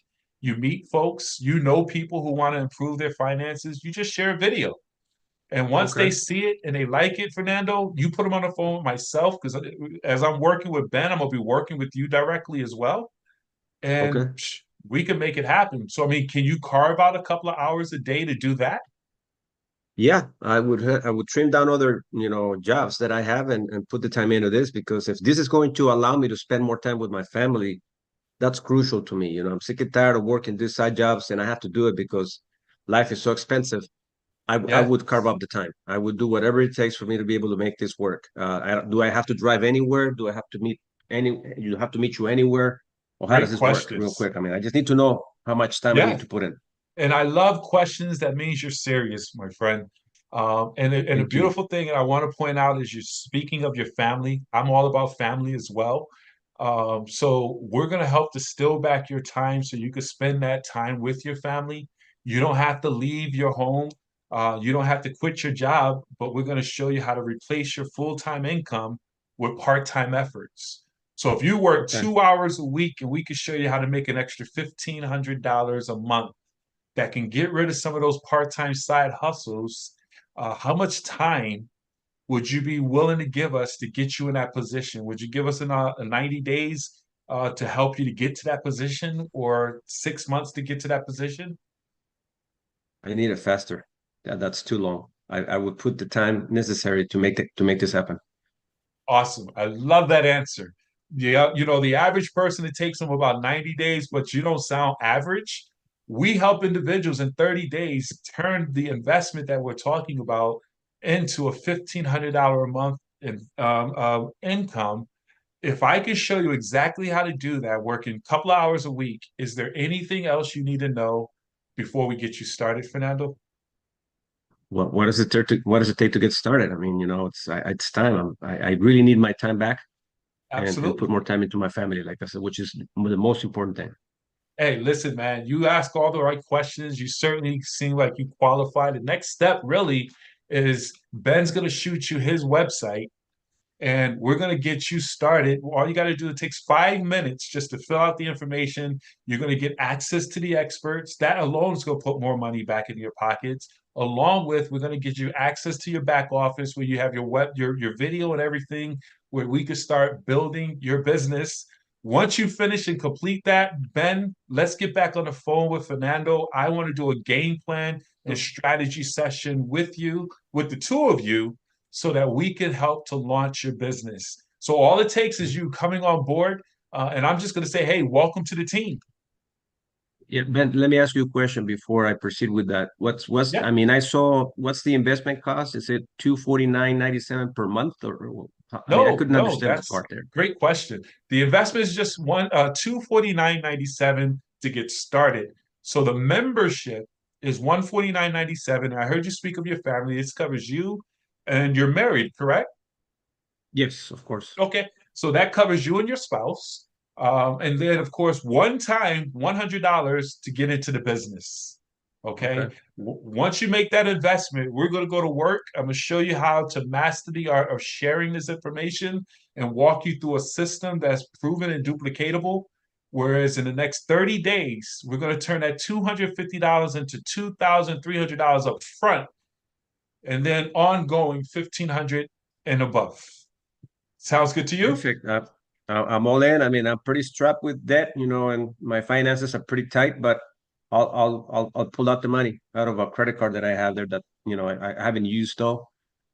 you meet folks, you know people who want to improve their finances. You just share a video. And once they Okay. see it and they like it, Fernando, you put them on the phone with myself because as I'm working with Ben, I'm gonna be working with you directly as well. And Okay. we can make it happen. So, I mean, can you carve out a couple of hours a day to do that? Yeah, I would trim down other, jobs that I have and put the time into this because if this is going to allow me to spend more time with my family, that's crucial to me. I'm sick and tired of working these side jobs and I have to do it because life is so expensive. I Yeah, would carve up the time. I would do whatever it takes for me to be able to make this work. Do I have to drive anywhere? Do I have to you have to meet you anywhere? Or how does great this work real questions. quick? I mean, I just need to know how much time I Yeah, need to put in. and I love questions. That means you're serious, my friend. And a Thank you. beautiful thing, and I want to point out, is you're speaking of your family. I'm all about family as well. So we're going to help distill back your time so you can spend that time with your family. You don't have to leave your home. You don't have to quit your job, but we're going to show you how to replace your full-time income with part-time efforts. So if you work Okay. 2 hours a week and we can show you how to make an extra $1,500 a month that can get rid of some of those part-time side hustles, how much time would you be willing to give us to get you in that position? Would you give us a 90 days to help you to get to that position or 6 months to get to that position? I need it faster. That's too long. I would put the time necessary to make this happen. Awesome. I love that answer. Yeah, the average person, it takes them about 90 days, but you don't sound average. We help individuals in 30 days turn the investment that we're talking about into a $1,500 a month income. If I could show you exactly how to do that, working a couple of hours a week, is there anything else you need to know before we get you started, Fernando? What does it take what does it take to get started? I mean, it's time. I really need my time back and put Absolutely. more time into my family, like I said, which is the most important thing. Hey, listen, man, you ask all the right questions. You certainly seem like you qualify. The next step really is Ben's going to shoot you his website and we're going to get you started. All you got to do, it takes 5 minutes just to fill out the information. You're going to get access to the experts. That alone is going to put more money back in your pockets. Along with, we're going to get you access to your back office where you have your video and everything, where we could start building your business. Once you finish and complete that, Ben, let's get back on the phone with Fernando. I want to do a game plan and strategy session with you, with the two of you, so that we can help to launch your business. So all it takes is you coming on board, and I'm just going to say, hey, welcome to the team. Yeah, Ben, let me ask you a question before I proceed with that. Yeah. I mean, I saw what's the investment cost? Is it 249.97 per month I mean, I No, couldn't no, understand that that's part there. great question. The investment is just 249.97 to get started. So the membership is 149.97. I heard you speak of your family. This covers you, and you're married, correct? Yes, of course. Okay, so that covers you and your spouse. And then, of course, one time, $100 to get into the business. Okay, Okay. once you make that investment, we're going to go to work. I'm going to show you how to master the art of sharing this information and walk you through a system that's proven and duplicatable. Whereas in the next 30 days, we're going to turn that $250 into $2,300 up front, and then ongoing 1,500 and above. Sounds good to you? Perfect. I'm all in. I mean, I'm pretty strapped with debt, and my finances are pretty tight, but I'll pull out the money out of a credit card that I have there that, I haven't used though.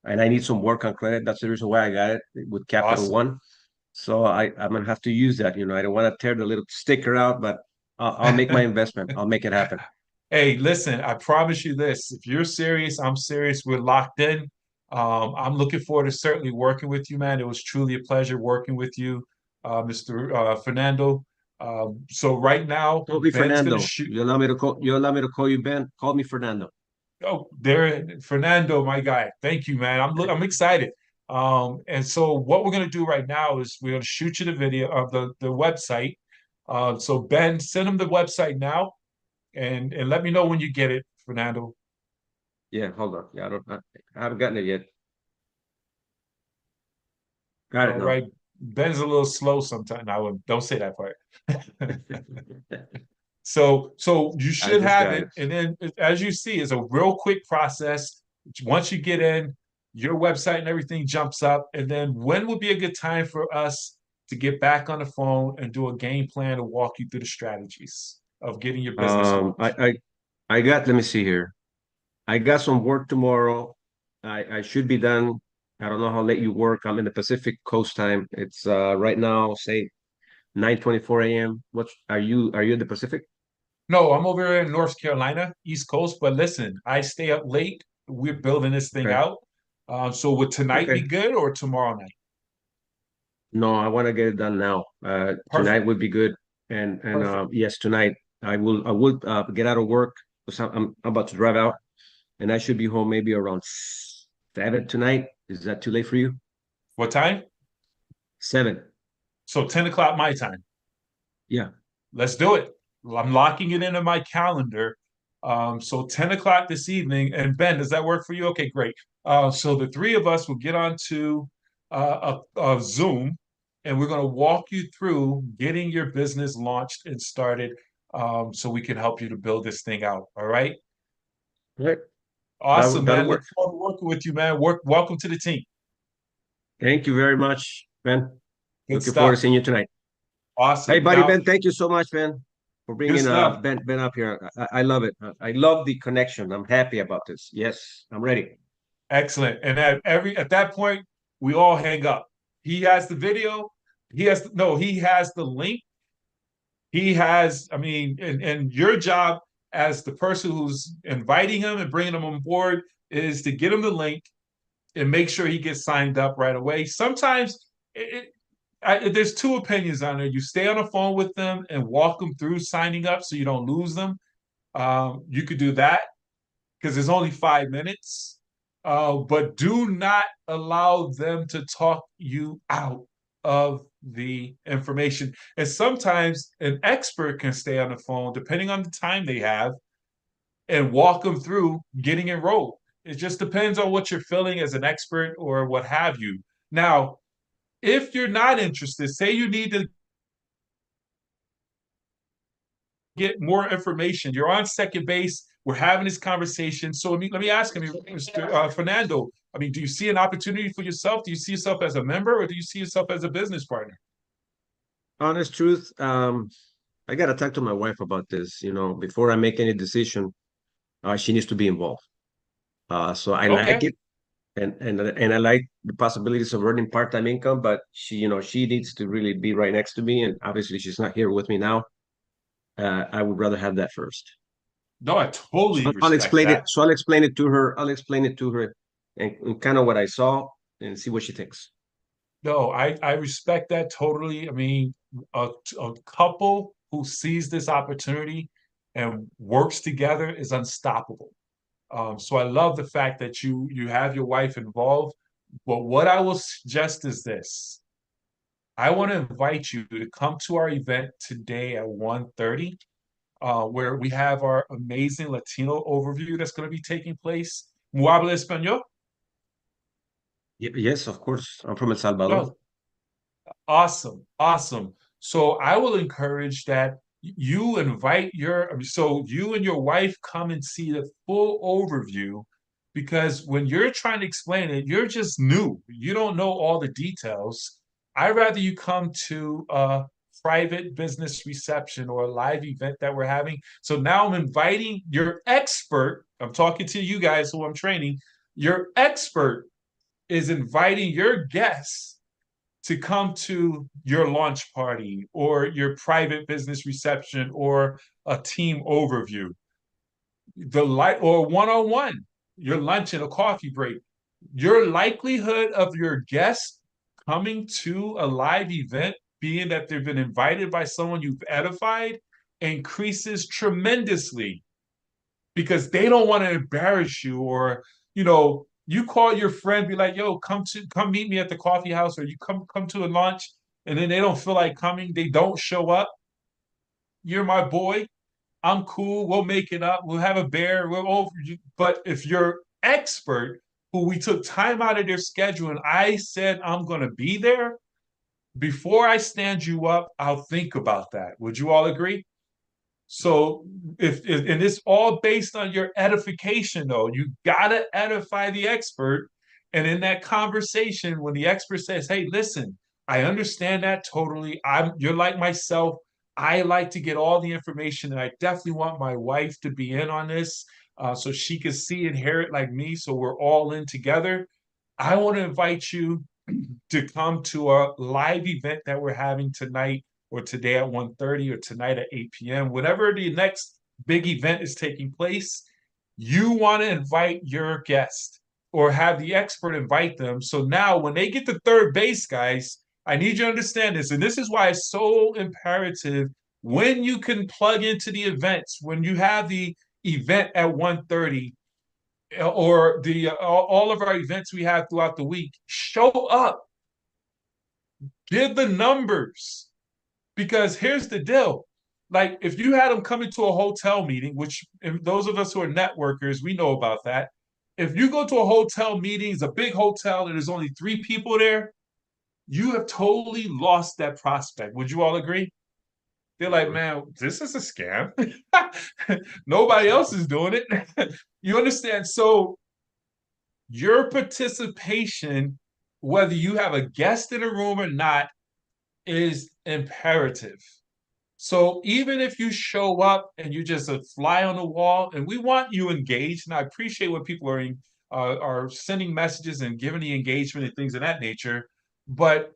And I need some work on credit. That's the reason why I got it with Capital Awesome. One. So I'm gonna have to use that. I don't want to tear the little sticker out, but I'll make my investment. I'll make it happen. Hey, listen, I promise you this. If you're serious, I'm serious. We're locked in. I'm looking forward to certainly working with you, man. It was truly a pleasure working with you, Mr. Fernando. So right now, Call me Ben's going to Fernando. shoot. You allow me to call you Ben? Call me Fernando. Oh, there, Fernando, my guy. Thank you, man. I'm excited. And so what we're going to do right now is we're going to shoot you the video of the website. So Ben, send him the website now, and let me know when you get it, Fernando. Yeah, hold on. Yeah, I haven't gotten it yet. Got it All now. right. Ben's a little slow sometimes. I don't say that part. So you I should just have got it. it. And then as you see, it's a real quick process. Once you get in, your website and everything jumps up. And then when would be a good time for us to get back on the phone and do a game plan to walk you through the strategies of getting your business Um, I, launched? I, I got, let me see here. I got some work tomorrow. I should be done. I don't know how late you work. I'm in the Pacific Coast time. It's right now, say 9:24 a.m. Are you in the Pacific? No, I'm over in North Carolina, East Coast. But listen, I stay up late. We're building this thing Okay. out. So would tonight be Okay. good or tomorrow night? No, I want to get it done now. Tonight Perfect. would be good. And Perfect. yes, tonight I will get out of work because I'm about to drive out, and I should be home maybe around 7 tonight. Is that too late for you? What time? 7. So 10 o'clock my time. Yeah. Let's do it. I'm locking it into my calendar. So 10 o'clock this evening. And Ben, does that work for you? Okay, great. So the three of us will get onto a Zoom and we're going to walk you through getting your business launched and started, so we can help you to build this thing out. All right. All right. That'll Awesome, that'll man. Look work. forward to working with you, man. Welcome to the team. Thank you very much, Ben. Good Looking forward to stuff. seeing you tonight. Hey, Awesome. buddy, Now, Ben. Thank you so much, Ben, for good bringing stuff. Ben up here. I love it. I love the connection. I'm happy about this. Yes, I'm ready. Excellent. And at that point, we all hang up. He has the video, he has the link. He has, I mean, and your job as the person who's inviting him and bringing him on board is to get him the link and make sure he gets signed up right away. Sometimes there's two opinions on it. You stay on the phone with them and walk them through signing up so you don't lose them. You could do that because there's only 5 minutes. But do not allow them to talk you out of the information. And sometimes an expert can stay on the phone, depending on the time they have, and walk them through getting enrolled. It just depends on what you're feeling as an expert or what have you. Now, if you're not interested, say you need to get more information, you're on second base, we're having this conversation. So let me ask him, Mr. Fernando, I mean, do you see an opportunity for yourself? Do you see yourself as a member or do you see yourself as a business partner? Honest truth, I gotta talk to my wife about this. Before I make any decision, she needs to be involved. So I like Okay. it, and I like the possibilities of earning part-time income, but she needs to really be right next to me, and obviously she's not here with me now. I would rather have that first. No, I So totally I'll respect explain it. that. So I'll explain it to her. And kind of what I saw and see what she thinks. No, I respect that totally. I mean, a couple who sees this opportunity and works together is unstoppable. So I love the fact that you have your wife involved. But what I will suggest is this. I want to invite you to come to our event today at 1:30, where we have our amazing Latino overview that's going to be taking place. ¿Habla español? Yes, of course. I'm from El Salvador. No. Awesome, awesome. So I will encourage that you invite so you and your wife come and see the full overview because when you're trying to explain it, you're just new. You don't know all the details. I'd rather you come to a private business reception or a live event that we're having. So now I'm inviting your expert. I'm talking to you guys who I'm training. Your expert is inviting your guests to come to your launch party or your private business reception or a team overview, the light or one-on-one, your lunch and a coffee break. Your likelihood of your guests coming to a live event, being that they've been invited by someone you've edified, increases tremendously because they don't want to embarrass you or you call your friend, be like, yo, come meet me at the coffee house, or you come to a lunch, and then they don't feel like coming, they don't show up. You're my boy. I'm cool. We'll make it up. We'll have a bear. We'll over. But if you're expert, who we took time out of their schedule, and I said I'm gonna be there, before I stand you up, I'll think about that. Would you all agree? So if and it's all based on your edification, though. You gotta edify the expert. And in that conversation, when the expert says, hey, listen, I understand that totally. You're like myself. I like to get all the information, and I definitely want my wife to be in on this so she can see and hear it like me. So we're all in together. I want to invite you to come to a live event that we're having tonight or today at 1:30 or tonight at 8 p.m. Whenever the next big event is taking place, you want to invite your guest or have the expert invite them. So now when they get to third base, guys, I need you to understand this. And this is why it's so imperative when you can plug into the events, when you have the event at 1:30 or the all of our events we have throughout the week, show up, give the numbers. Because here's the deal. Like if you had them come into a hotel meeting, which those of us who are networkers, we know about that. If you go to a hotel meeting, it's a big hotel and there's only 3 people there, you have totally lost that prospect. Would you all agree? They're like, man, this is a scam. Nobody else is doing it. You understand? So your participation, whether you have a guest in a room or not, is imperative. So even if you show up and you're just a fly on the wall, and we want you engaged, and I appreciate when people are sending messages and giving the engagement and things of that nature, but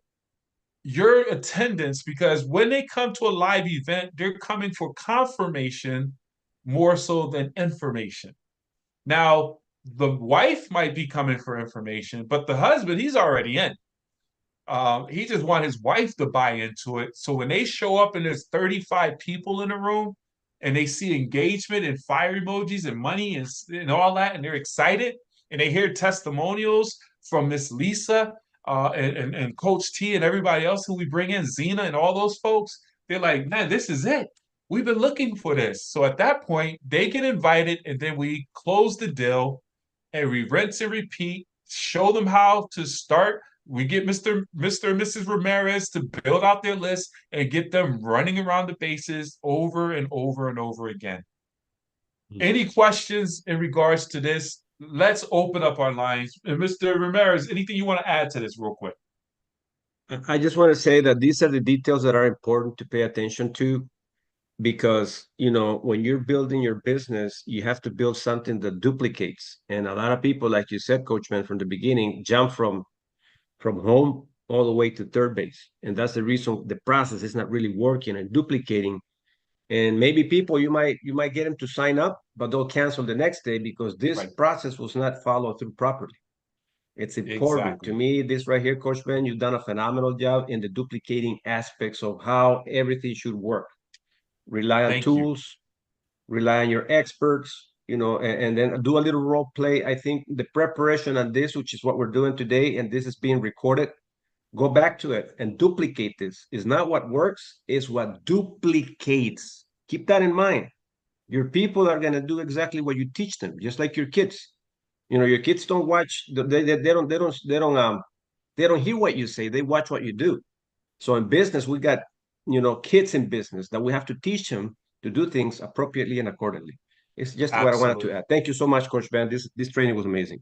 your attendance, because when they come to a live event, they're coming for confirmation more so than information. Now, the wife might be coming for information, but the husband, he's already in. He just want his wife to buy into it. So when they show up and there's 35 people in the room and they see engagement and fire emojis and money and all that, and they're excited and they hear testimonials from Miss Lisa and Coach T and everybody else who we bring in, Zena and all those folks, they're like, man, this is it. We've been looking for this. So at that point, they get invited and then we close the deal and we rinse and repeat, show them how to start. We get Mr. and Mrs. Ramirez to build out their list and get them running around the bases over and over and over again. Any questions in regards to this? Let's open up our lines. And Mr. Ramirez, anything you want to add to this real quick? I just want to say that these are the details that are important to pay attention to, because when you're building your business, you have to build something that duplicates. And a lot of people, like you said, Coach Man, from the beginning, jump from home all the way to third base, and that's the reason the process is not really working and duplicating. And maybe people, you might get them to sign up, but they'll cancel the next day because this process was not followed through properly. It's important to me. This right here, Coach Ben, you've done a phenomenal job in the duplicating aspects of how everything should work. Rely on tools, rely on your experts, and then do a little role play. I think the preparation on this, which is what we're doing today, and this is being recorded, go back to it and duplicate this. Is not what works, is what duplicates. Keep that in mind. Your people are going to do exactly what you teach them, just like your kids. Your kids don't watch, they don't hear what you say, they watch what you do. So in business, we got kids in business that we have to teach them to do things appropriately and accordingly. It's just what I wanted to add. Thank you so much, Coach Ben. This training was amazing.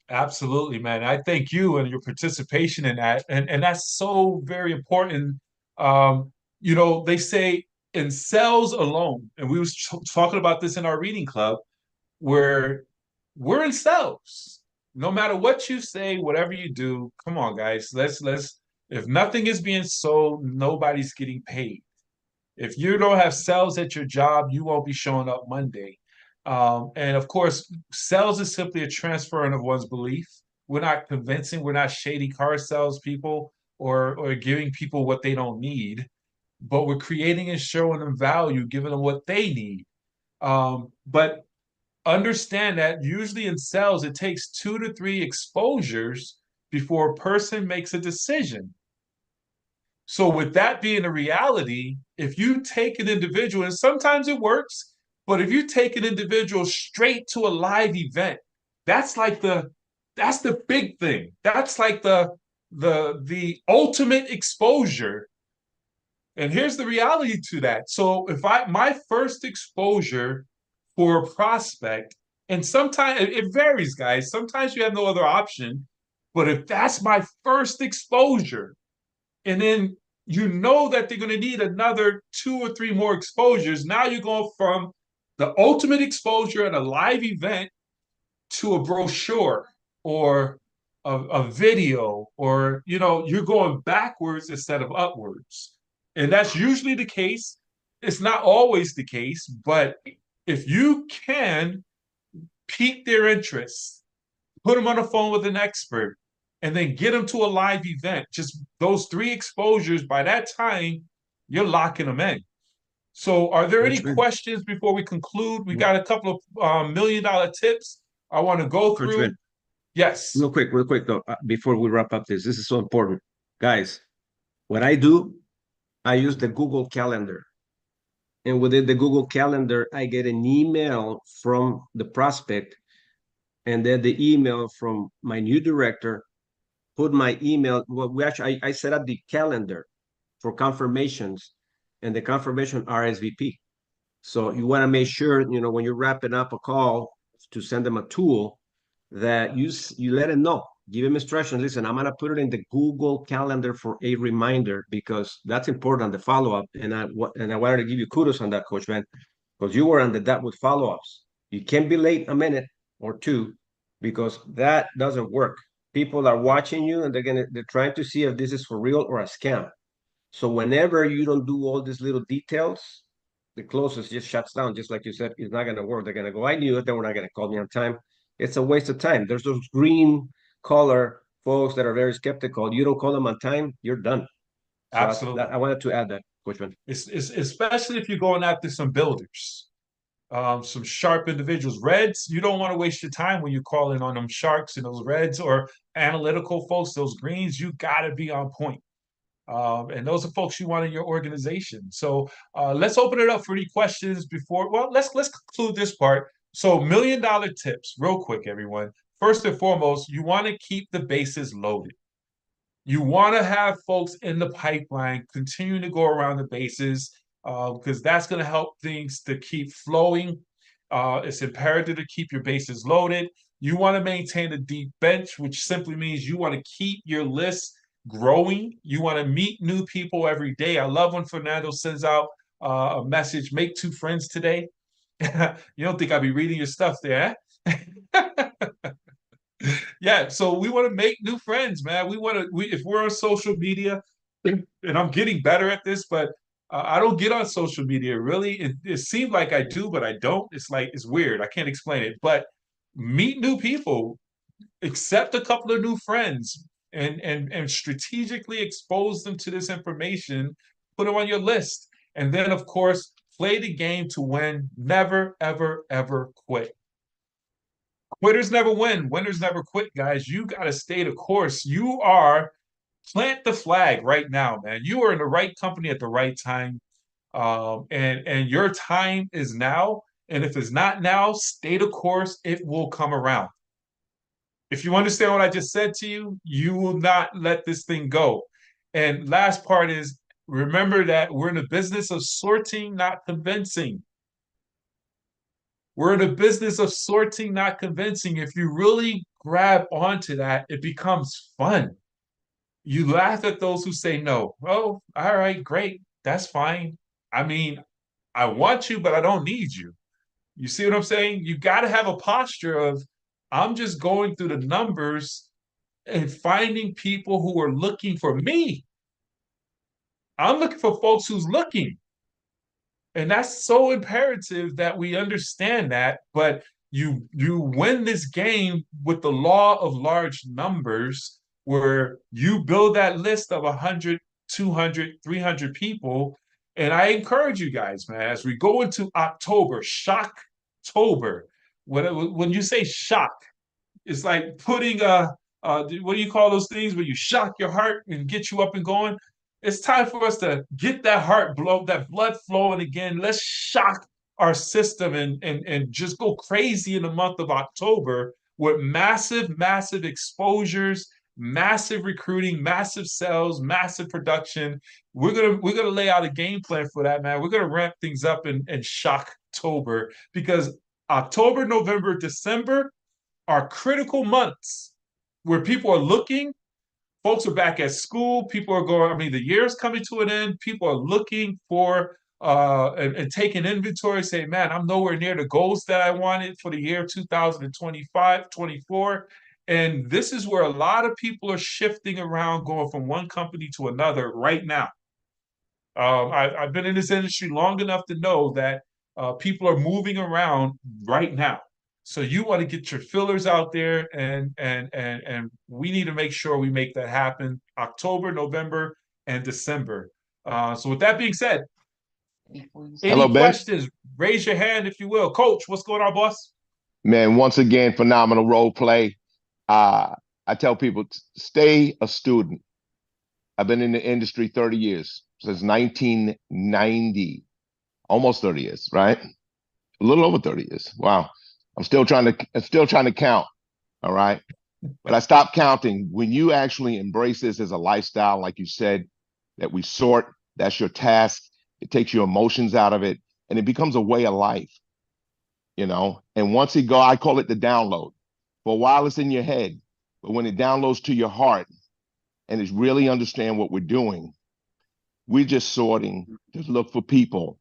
Absolutely, man. I thank you and your participation in that. And that's so very important. They say in sales alone, and we was talking about this in our reading club, where we're in sales. No matter what you say, whatever you do, come on, guys. Let's if nothing is being sold, nobody's getting paid. If you don't have sales at your job, you won't be showing up Monday. And of course, sales is simply a transferring of one's belief. We're not convincing, we're not shady car salespeople or giving people what they don't need, but we're creating and showing them value, giving them what they need. But understand that usually in sales, it takes 2 to 3 exposures before a person makes a decision. So with that being a reality, if you take an individual, and sometimes it works, but if you take an individual straight to a live event, that's the big thing. That's like the ultimate exposure. And here's the reality to that. So if my first exposure for a prospect, and sometimes it varies, guys. Sometimes you have no other option. But if that's my first exposure, and then that they're going to need another 2 or 3 more exposures, now you're going from the ultimate exposure at a live event to a brochure or a video, or you're going backwards instead of upwards. And that's usually the case. It's not always the case, but if you can pique their interest, put them on the phone with an expert, and then get them to a live event, just those 3 exposures, by that time, you're locking them in. So are there any questions before we conclude? We got a couple of $1 million tips I want to go through. Yes. Real quick though, before we wrap up this is so important. Guys, what I do, I use the Google Calendar. And within the Google Calendar, I get an email from the prospect, and then the email from my new director, put my email. Well, I set up the calendar for confirmations, and the confirmation RSVP. So you want to make sure, when you're wrapping up a call to send them a tool, that you let them know, give them instructions. Listen, I'm going to put it in the Google Calendar for a reminder, because that's important, the follow-up. And I wanted to give you kudos on that, Coach Ben, because you were on the dot with follow-ups. You can't be late a minute or 2, because that doesn't work. People are watching you, and they're trying to see if this is for real or a scam. So whenever you don't do all these little details, the closest just shuts down. Just like you said, it's not going to work. They're going to go, I knew it. They were not going to call me on time. It's a waste of time. There's those green collar folks that are very skeptical. You don't call them on time, you're done. So Absolutely. I wanted to add that, Coachman. It's especially if you're going after some builders, some sharp individuals. Reds, you don't want to waste your time when you're calling on them sharks and those reds or analytical folks. Those greens, you got to be on point. And those are folks you want in your organization. So let's open it up for any questions before. Well, let's conclude this part. So $1 million tips, real quick, everyone. First and foremost, you want to keep the bases loaded. You want to have folks in the pipeline continuing to go around the bases because that's going to help things to keep flowing. It's imperative to keep your bases loaded. You want to maintain a deep bench, which simply means you want to keep your list growing. You want to meet new people every day. I love when Fernando sends out a message, make 2 friends today. You don't think I'll be reading your stuff there, eh? Yeah, so we want to make new friends, man. If we're on social media, and I'm getting better at this, but I don't get on social media really. It seems like I do, but I don't. It's weird. I can't explain it. But meet new people, accept a couple of new friends, and strategically expose them to this information. Put them on your list, and then of course play the game to win. Never, ever, ever quit. Quitters never win. Winners never quit, guys. You got to stay the course. Plant the flag right now, man. You are in the right company at the right time. And your time is now. And if it's not now, stay the course. It will come around. If you understand what I just said to you, you will not let this thing go. And last part is remember that we're in the business of sorting, not convincing. We're in the business of sorting, not convincing. If you really grab onto that, it becomes fun. You laugh at those who say no. Oh, all right, great. That's fine. I mean, I want you, but I don't need you. You see what I'm saying? You got to have a posture of, I'm just going through the numbers and finding people who are looking for me. I'm looking for folks who's looking. And that's so imperative that we understand that. But you win this game with the law of large numbers, where you build that list of 100, 200, 300 people. And I encourage you guys, man, as we go into October, Shocktober. When you say shock, it's like putting what do you call those things where you shock your heart and get you up and going? It's time for us to get that blood flowing again. Let's shock our system and just go crazy in the month of October with massive, massive exposures, massive recruiting, massive sales, massive production. We're gonna lay out a game plan for that, man. We're gonna ramp things up in Shocktober because October, November, December are critical months where people are looking. Folks are back at school. People are going, I mean, the year's coming to an end. People are looking for and taking inventory, saying, man, I'm nowhere near the goals that I wanted for the year 2025, 24. And this is where a lot of people are shifting around, going from one company to another right now. I've been in this industry long enough to know that people are moving around right now. So you want to get your fillers out there, and we need to make sure we make that happen October, November, and December. So with that being said, Hello, any Ben. questions? Raise your hand if you will. Coach, what's going on, boss? Man, once again, phenomenal role play. I tell people, stay a student. I've been in the industry 30 years, since 1990, almost 30 years, right? A little over 30 years. Wow. I'm still trying to count. All right. But I stopped counting. When you actually embrace this as a lifestyle, like you said, that we sort, that's your task. It takes your emotions out of it, and it becomes a way of life, you know? And once it go, I call it the download. For a while, it's in your head, but when it downloads to your heart and it's really understand what we're doing, we're just sorting to look for people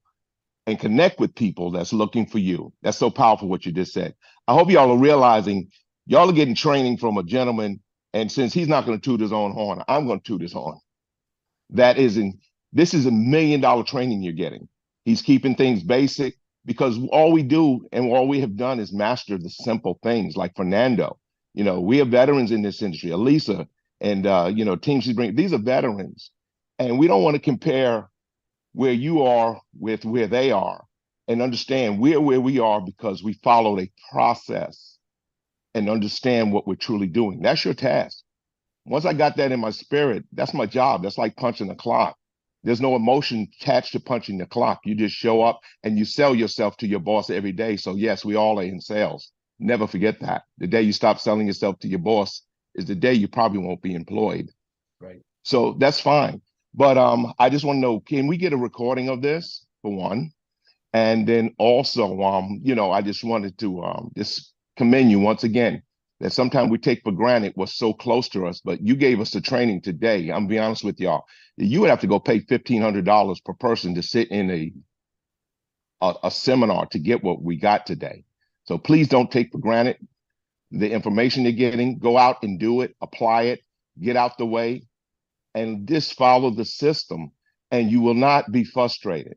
and connect with people that's looking for you. That's so powerful what you just said. I hope y'all are realizing y'all are getting training from a gentleman, and since he's not going to toot his own horn, I'm going to toot his horn. That is This is $1 million training you're getting. He's keeping things basic because all we do and all we have done is master the simple things like Fernando. You know, we have veterans in this industry, Elisa and, you know, teams she brings. These are veterans. And we don't want to compare where you are with where they are, and understand we're where we are because we followed a process and understand what we're truly doing. That's your task. Once I got that in my spirit, that's my job. That's like punching the clock. There's no emotion attached to punching the clock. You just show up and you sell yourself to your boss every day. So yes, we all are in sales. Never forget that. The day you stop selling yourself to your boss is the day you probably won't be employed. Right. So that's fine. But I just want to know, can we get a recording of this for one? And then also, you know, I just wanted to just commend you once again that sometimes we take for granted what's so close to us, but you gave us the training today. I'm gonna be honest with y'all. You would have to go pay $1,500 per person to sit in a seminar to get what we got today. So please don't take for granted the information you're getting. Go out and do it, apply it, get out the way, and just follow the system, and you will not be frustrated.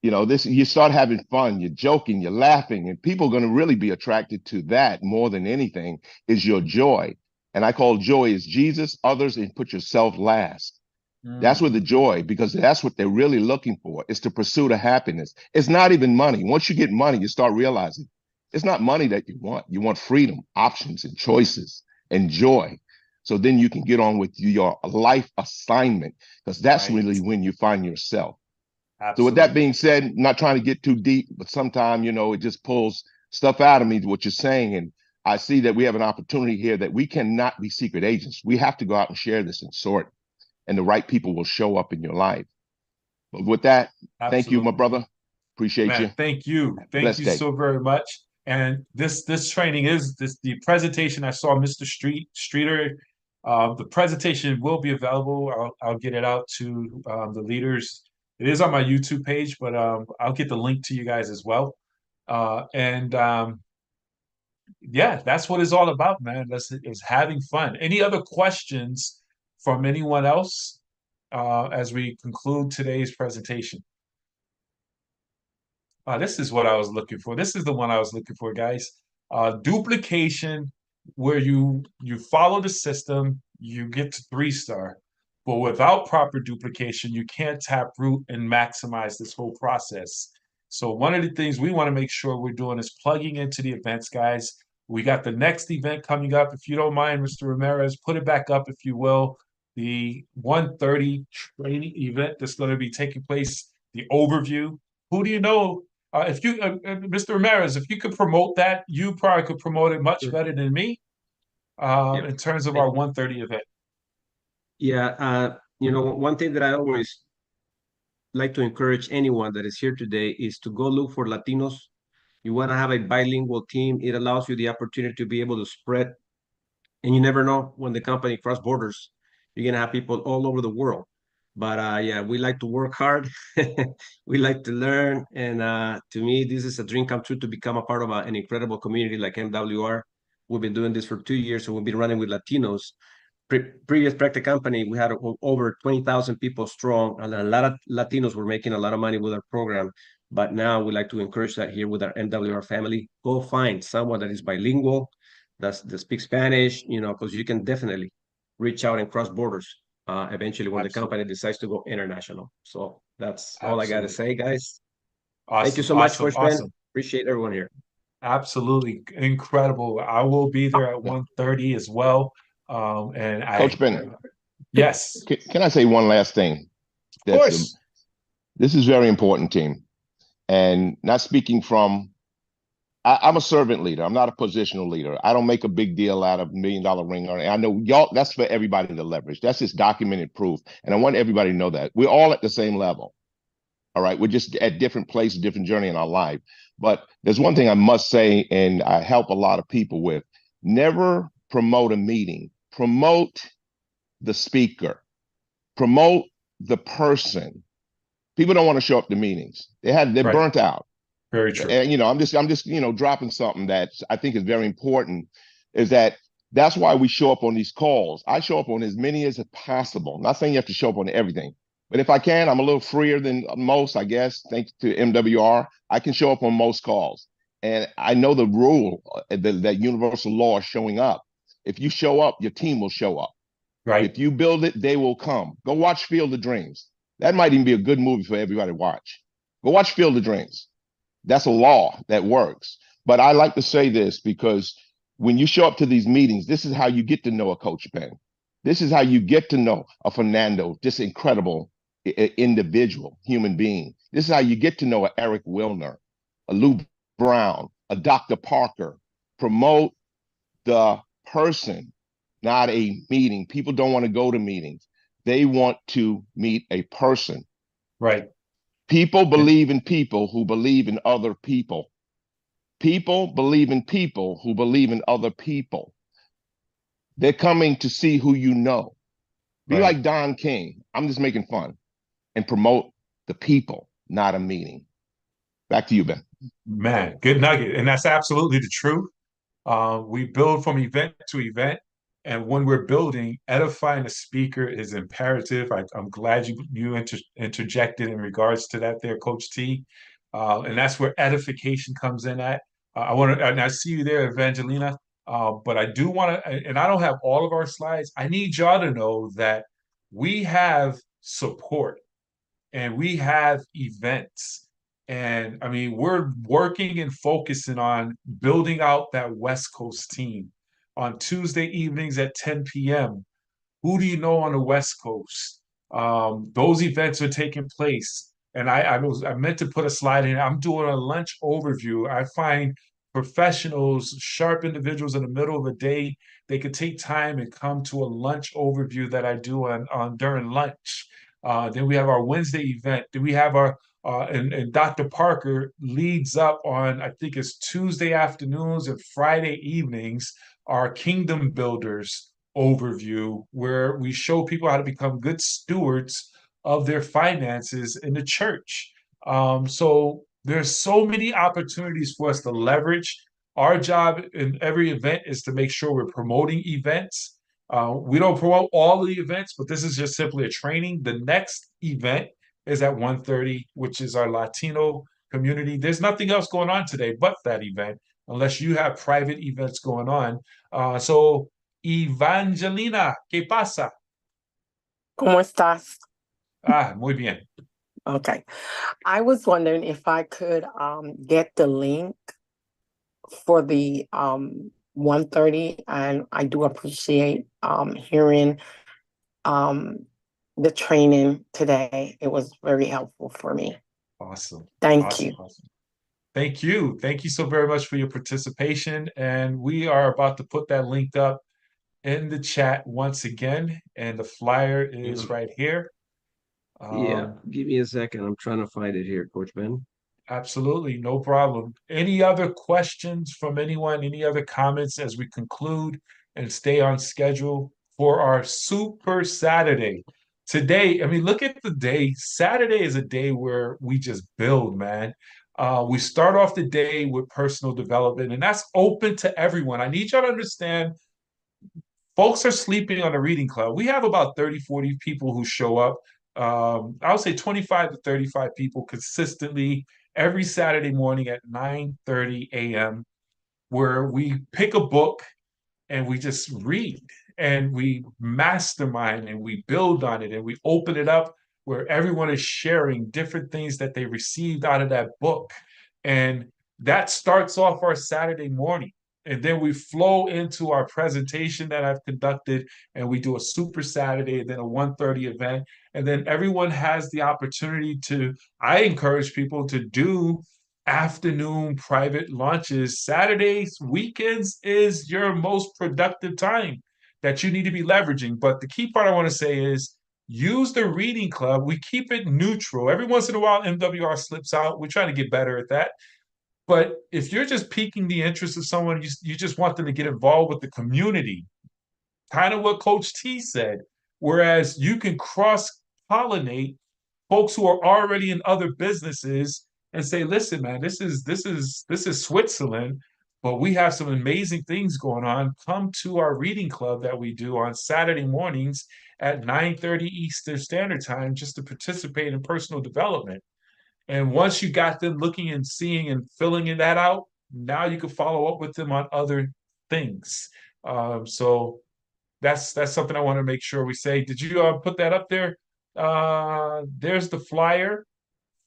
You know, this, you start having fun, you're joking, you're laughing, and people are going to really be attracted to that more than anything is your joy. And I call joy is Jesus, others, and put yourself last. That's where the joy, because that's what they're really looking for, is to pursue the happiness. It's not even money. Once you get money, you start realizing it's not money that you want. You want freedom, options, and choices, and joy. So then you can get on with your life assignment, because that's Right. really when you find yourself. Absolutely. So with that being said, not trying to get too deep, but sometimes, you know, it just pulls stuff out of me, what you're saying. And I see that we have an opportunity here that we cannot be secret agents. We have to go out and share this and sort, and the right people will show up in your life. But with that, thank you, my Absolutely. brother. Appreciate Man, you. thank you. Thank Blessed you day. so very much. And this training is the presentation. I saw Mr. Streeter. The presentation will be available. I'll get it out to the leaders. It is on my YouTube page, but I'll get the link to you guys as well. And yeah, that's what it's all about, man. Is having fun. Any other questions from anyone else as we conclude today's presentation? This is what I was looking for. This is the one I was looking for, guys. Duplication, where you follow the system, you get to 3-star, but without proper duplication, you can't tap root and maximize this whole process. So one of the things we want to make sure we're doing is plugging into the events, guys. We got the next event coming up. If you don't mind, Mr. Ramirez, put it back up, if you will. The 1:30 training event that's going to be taking place, the overview. Who do you know? If you, Mr. Ramirez, if you could promote that, you probably could promote it much better than me Yep. in terms of Thank our you. 1:30 event. Yeah, you know, one thing that I always like to encourage anyone that is here today is to go look for Latinos. You want to have a bilingual team. It allows you the opportunity to be able to spread, and you never know when the company cross borders, you're gonna have people all over the world. But yeah, we like to work hard. We like to learn, and to me, this is a dream come true to become a part of an incredible community like MWR. We've been doing this for 2 years, so we've been running with Latinos. Previous practice company, we had over 20,000 people strong, and a lot of Latinos were making a lot of money with our program. But now we like to encourage that here with our MWR family. Go find someone that is bilingual, that speaks Spanish, you know, because you can definitely reach out and cross borders eventually when the Absolutely. company decides to go international. So that's all I got to Absolutely. say, guys. Thank you Awesome. so much, Awesome. Coach Ben. Awesome. Appreciate everyone here. Absolutely incredible. I will be there at 1:30 as well. And Coach Bennett, yes, can I say one last thing? of course. This is very important, team. And not speaking from, I'm a servant leader. I'm not a positional leader. I don't make a big deal out of $1 million ring. I know y'all, that's for everybody to leverage. That's just documented proof. And I want everybody to know that we're all at the same level. All right. We're just at different places, different journey in our life. But there's one thing I must say, and I help a lot of people with: never promote a meeting, promote the speaker, promote the person. People don't want to show up to meetings. They're Right. burnt out. Very true. And you know, I'm just you know, dropping something that I think is very important, is that's why we show up on these calls. I show up on as many as possible. I'm not saying you have to show up on everything, But if I can, I'm a little freer than most, I guess, thanks to MWR. I can show up on most calls. And I know the rule, that universal law is showing up. If you show up, your team will show up. Right. If you build it, they will come. Go watch Field of Dreams. That might even be a good movie for everybody to watch. Go watch Field of Dreams. That's a law that works. But I like to say this because when you show up to these meetings, this is how you get to know a Coach Ben. This is how you get to know a Fernando, this incredible individual, human being. This is how you get to know a Eric Wilner, a Lou Brown, a Dr. Parker. Promote the person, not a meeting. People don't want to go to meetings. They want to meet a person. Right. People believe in people who believe in other people. People believe in people who believe in other people. They're coming to see who you know. Be like Don King. I'm just making fun. And promote the people, not a meeting. Back to you, Ben. Man, good nugget. And that's absolutely the truth. We build from event to event. And when we're building, edifying a speaker is imperative. I'm glad you interjected in regards to that there, Coach T. And that's where edification comes in at. And I see you there, Evangelina. But I do want to, and I don't have all of our slides. I need y'all to know that we have support and we have events. And I mean, we're working and focusing on building out that West Coast team on Tuesday evenings at 10 p.m. Who do you know on the West Coast? Those events are taking place. And I meant to put a slide in. I'm doing a lunch overview. I find professionals, sharp individuals in the middle of the day, they could take time and come to a lunch overview that I do on during lunch. Then we have our Wednesday event. Then we have our and Dr. Parker leads up on, I think it's Tuesday afternoons and Friday evenings, our Kingdom Builders overview, where we show people how to become good stewards of their finances in the church. So there's so many opportunities for us to leverage. Our job in every event is to make sure we're promoting events. We don't promote all of the events, but this is just simply a training. The next event is at 1:30, which is our Latino community. There's nothing else going on today but that event, unless you have private events going on. So, Evangelina, ¿qué pasa? ¿Cómo estás? Muy bien. Okay. I was wondering if I could get the link for the 1:30, and I do appreciate hearing the training today. It was very helpful for me. Awesome. Thank you. Awesome. Thank you. Thank you so very much for your participation. And we are about to put that link up in the chat once again. And the flyer is right here. Yeah, give me a second. I'm trying to find it here, Coach Ben. Absolutely, no problem. Any other questions from anyone? Any other comments as we conclude and stay on schedule for our Super Saturday? Today, I mean, look at the day. Saturday is a day where we just build, man. We start off the day with personal development, and that's open to everyone. I need y'all to understand, folks are sleeping on a reading club. We have about 30, 40 people who show up. I would say 25 to 35 people consistently every Saturday morning at 9:30 a.m., where we pick a book and we just read and we mastermind and we build on it and we open it up where everyone is sharing different things that they received out of that book. And that starts off our Saturday morning. And then we flow into our presentation that I've conducted, and we do a Super Saturday and then a 1:30 event. And then everyone has the opportunity to, I encourage people to do afternoon private launches. Saturdays, weekends is your most productive time that you need to be leveraging. But the key part I want to say is use the reading club. We keep it neutral. Every once in a while, MWR slips out. We're trying to get better at that. But if you're just piquing the interest of someone, you just want them to get involved with the community, kind of what Coach T said, whereas you can cross-pollinate folks who are already in other businesses and say, listen, man, this is Switzerland. But we have some amazing things going on. Come to our reading club that we do on Saturday mornings at 9:30 Eastern Standard Time just to participate in personal development. And once you got them looking and seeing and filling that out, now you can follow up with them on other things. So that's something I want to make sure we say. Did you put that up there? There's the flyer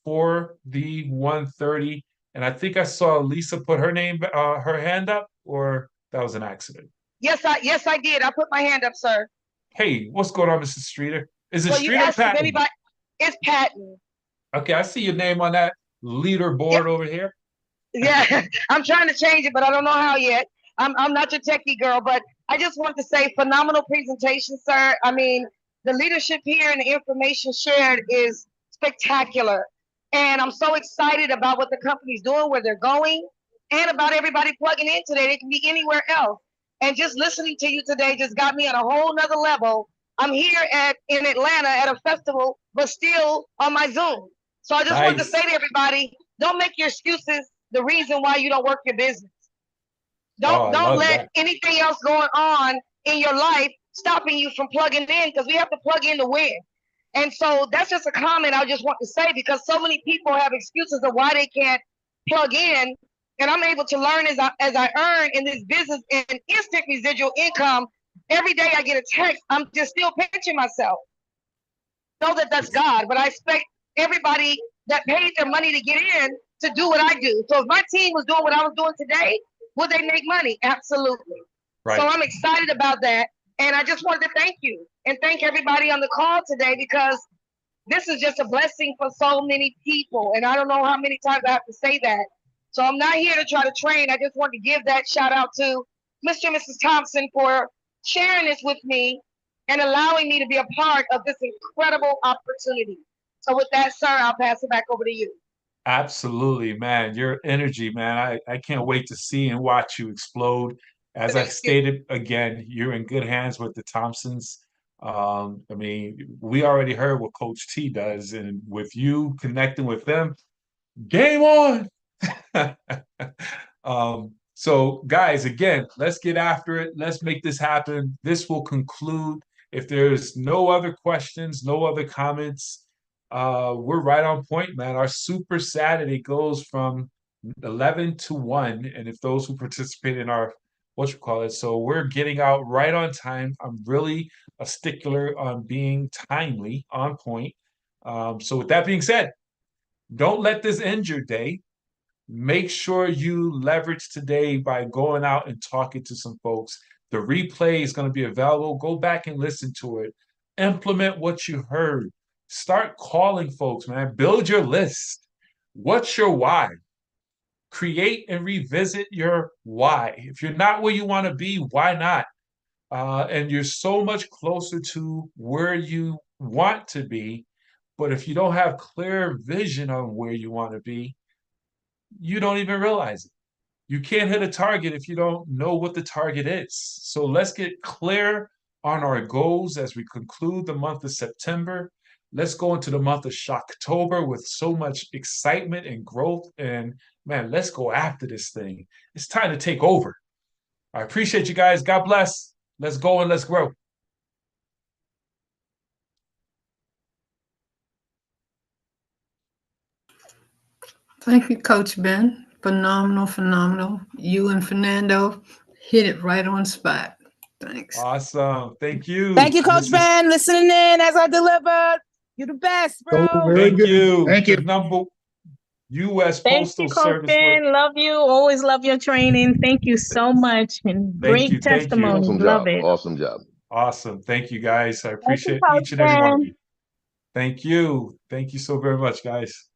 for the 1:30, and I think I saw Lisa put her hand up, or that was an accident. Yes, I did. I put my hand up, sir. Hey, what's going on, Mrs. Streeter? Is it Well, you Streeter or asked if Patton? anybody. It's Patton. Okay, I see your name on that leaderboard over here. Yeah, I'm trying to change it, but I don't know how yet. I'm not your techie girl, but I just want to say phenomenal presentation, sir. I mean, the leadership here and the information shared is spectacular. And I'm so excited about what the company's doing, where they're going, and about everybody plugging in today. They can be anywhere else. And just listening to you today just got me on a whole nother level. I'm here in Atlanta at a festival, but still on my Zoom. So I just wanted to say to everybody, don't make your excuses the reason why you don't work your business. Don't let anything else going on in your life stopping you from plugging in, because we have to plug in to win. And so that's just a comment I just want to say, because so many people have excuses of why they can't plug in. And I'm able to learn as I earn in this business in instant residual income. Every day I get a text, I'm just still pinching myself. Know that that's God, but I expect everybody that paid their money to get in to do what I do. So if my team was doing what I was doing today, would they make money? Absolutely. Right. So I'm excited about that. And I just wanted to thank you and thank everybody on the call today, because this is just a blessing for so many people. And I don't know how many times I have to say that. So I'm not here to try to train. I just want to give that shout out to Mr. and Mrs. Thompson for sharing this with me and allowing me to be a part of this incredible opportunity. So with that, sir, I'll pass it back over to you. Absolutely, man. Your energy, man. I can't wait to see and watch you explode. As I stated again, you're in good hands with the Thompsons. I mean, we already heard what Coach T does, and with you connecting with them, game on. So guys, again, let's get after it. Let's make this happen. This will conclude. If there's no other questions, no other comments, we're right on point, man. Our Super Saturday goes from 11 to 1. And if those who participate in our, so we're getting out right on time. I'm really a stickler on being timely, on point. So with that being said, don't let this end your day. Make sure you leverage today by going out and talking to some folks. The replay is going to be available. Go back and listen to it. Implement what you heard. Start calling folks, man. Build your list. What's your why? Create and revisit your why. If you're not where you want to be, why not? And you're so much closer to where you want to be. But if you don't have clear vision on where you want to be, you don't even realize it. You can't hit a target if you don't know what the target is. So let's get clear on our goals as we conclude the month of September. Let's go into the month of Shocktober with so much excitement and growth. And man, let's go after this thing. It's time to take over. I appreciate you guys. God bless. Let's go and let's grow. Thank you, Coach Ben. Phenomenal. You and Fernando hit it right on spot. Thanks. Awesome. Thank you. Thank you, Coach Ben. Listening in as I delivered. You're the best, bro. Thank you. Thank you. Number U.S. Postal Service. Thank you, Coach Ben. Love you. Always love your training. Thank you so much. And great testimony. Awesome love job. it. Awesome job. Awesome. Thank you, guys. I appreciate you, each and every one of Ben. you. Thank you. Thank you so very much, guys.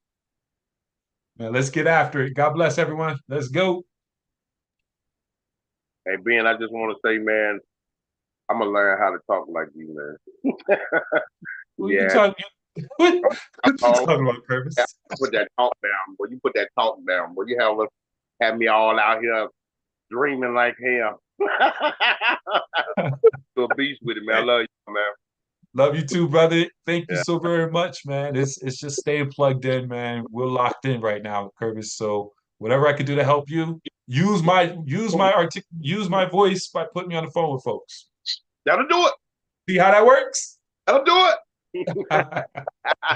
Now let's get after it. God bless everyone. Let's go. Hey, Ben, I just want to say, man, I'm going to learn how to talk like you, man. What you talking about, Curtis? Put that talk down, boy. You put that talk down, boy. You have me all out here dreaming like hell. To a beast with it, man. I love you, man. Love you too, brother. Thank you so very much, man. It's just staying plugged in, man. We're locked in right now, Curtis. So whatever I can do to help you, use my voice by putting me on the phone with folks. That'll do it. See how that works? That'll do it.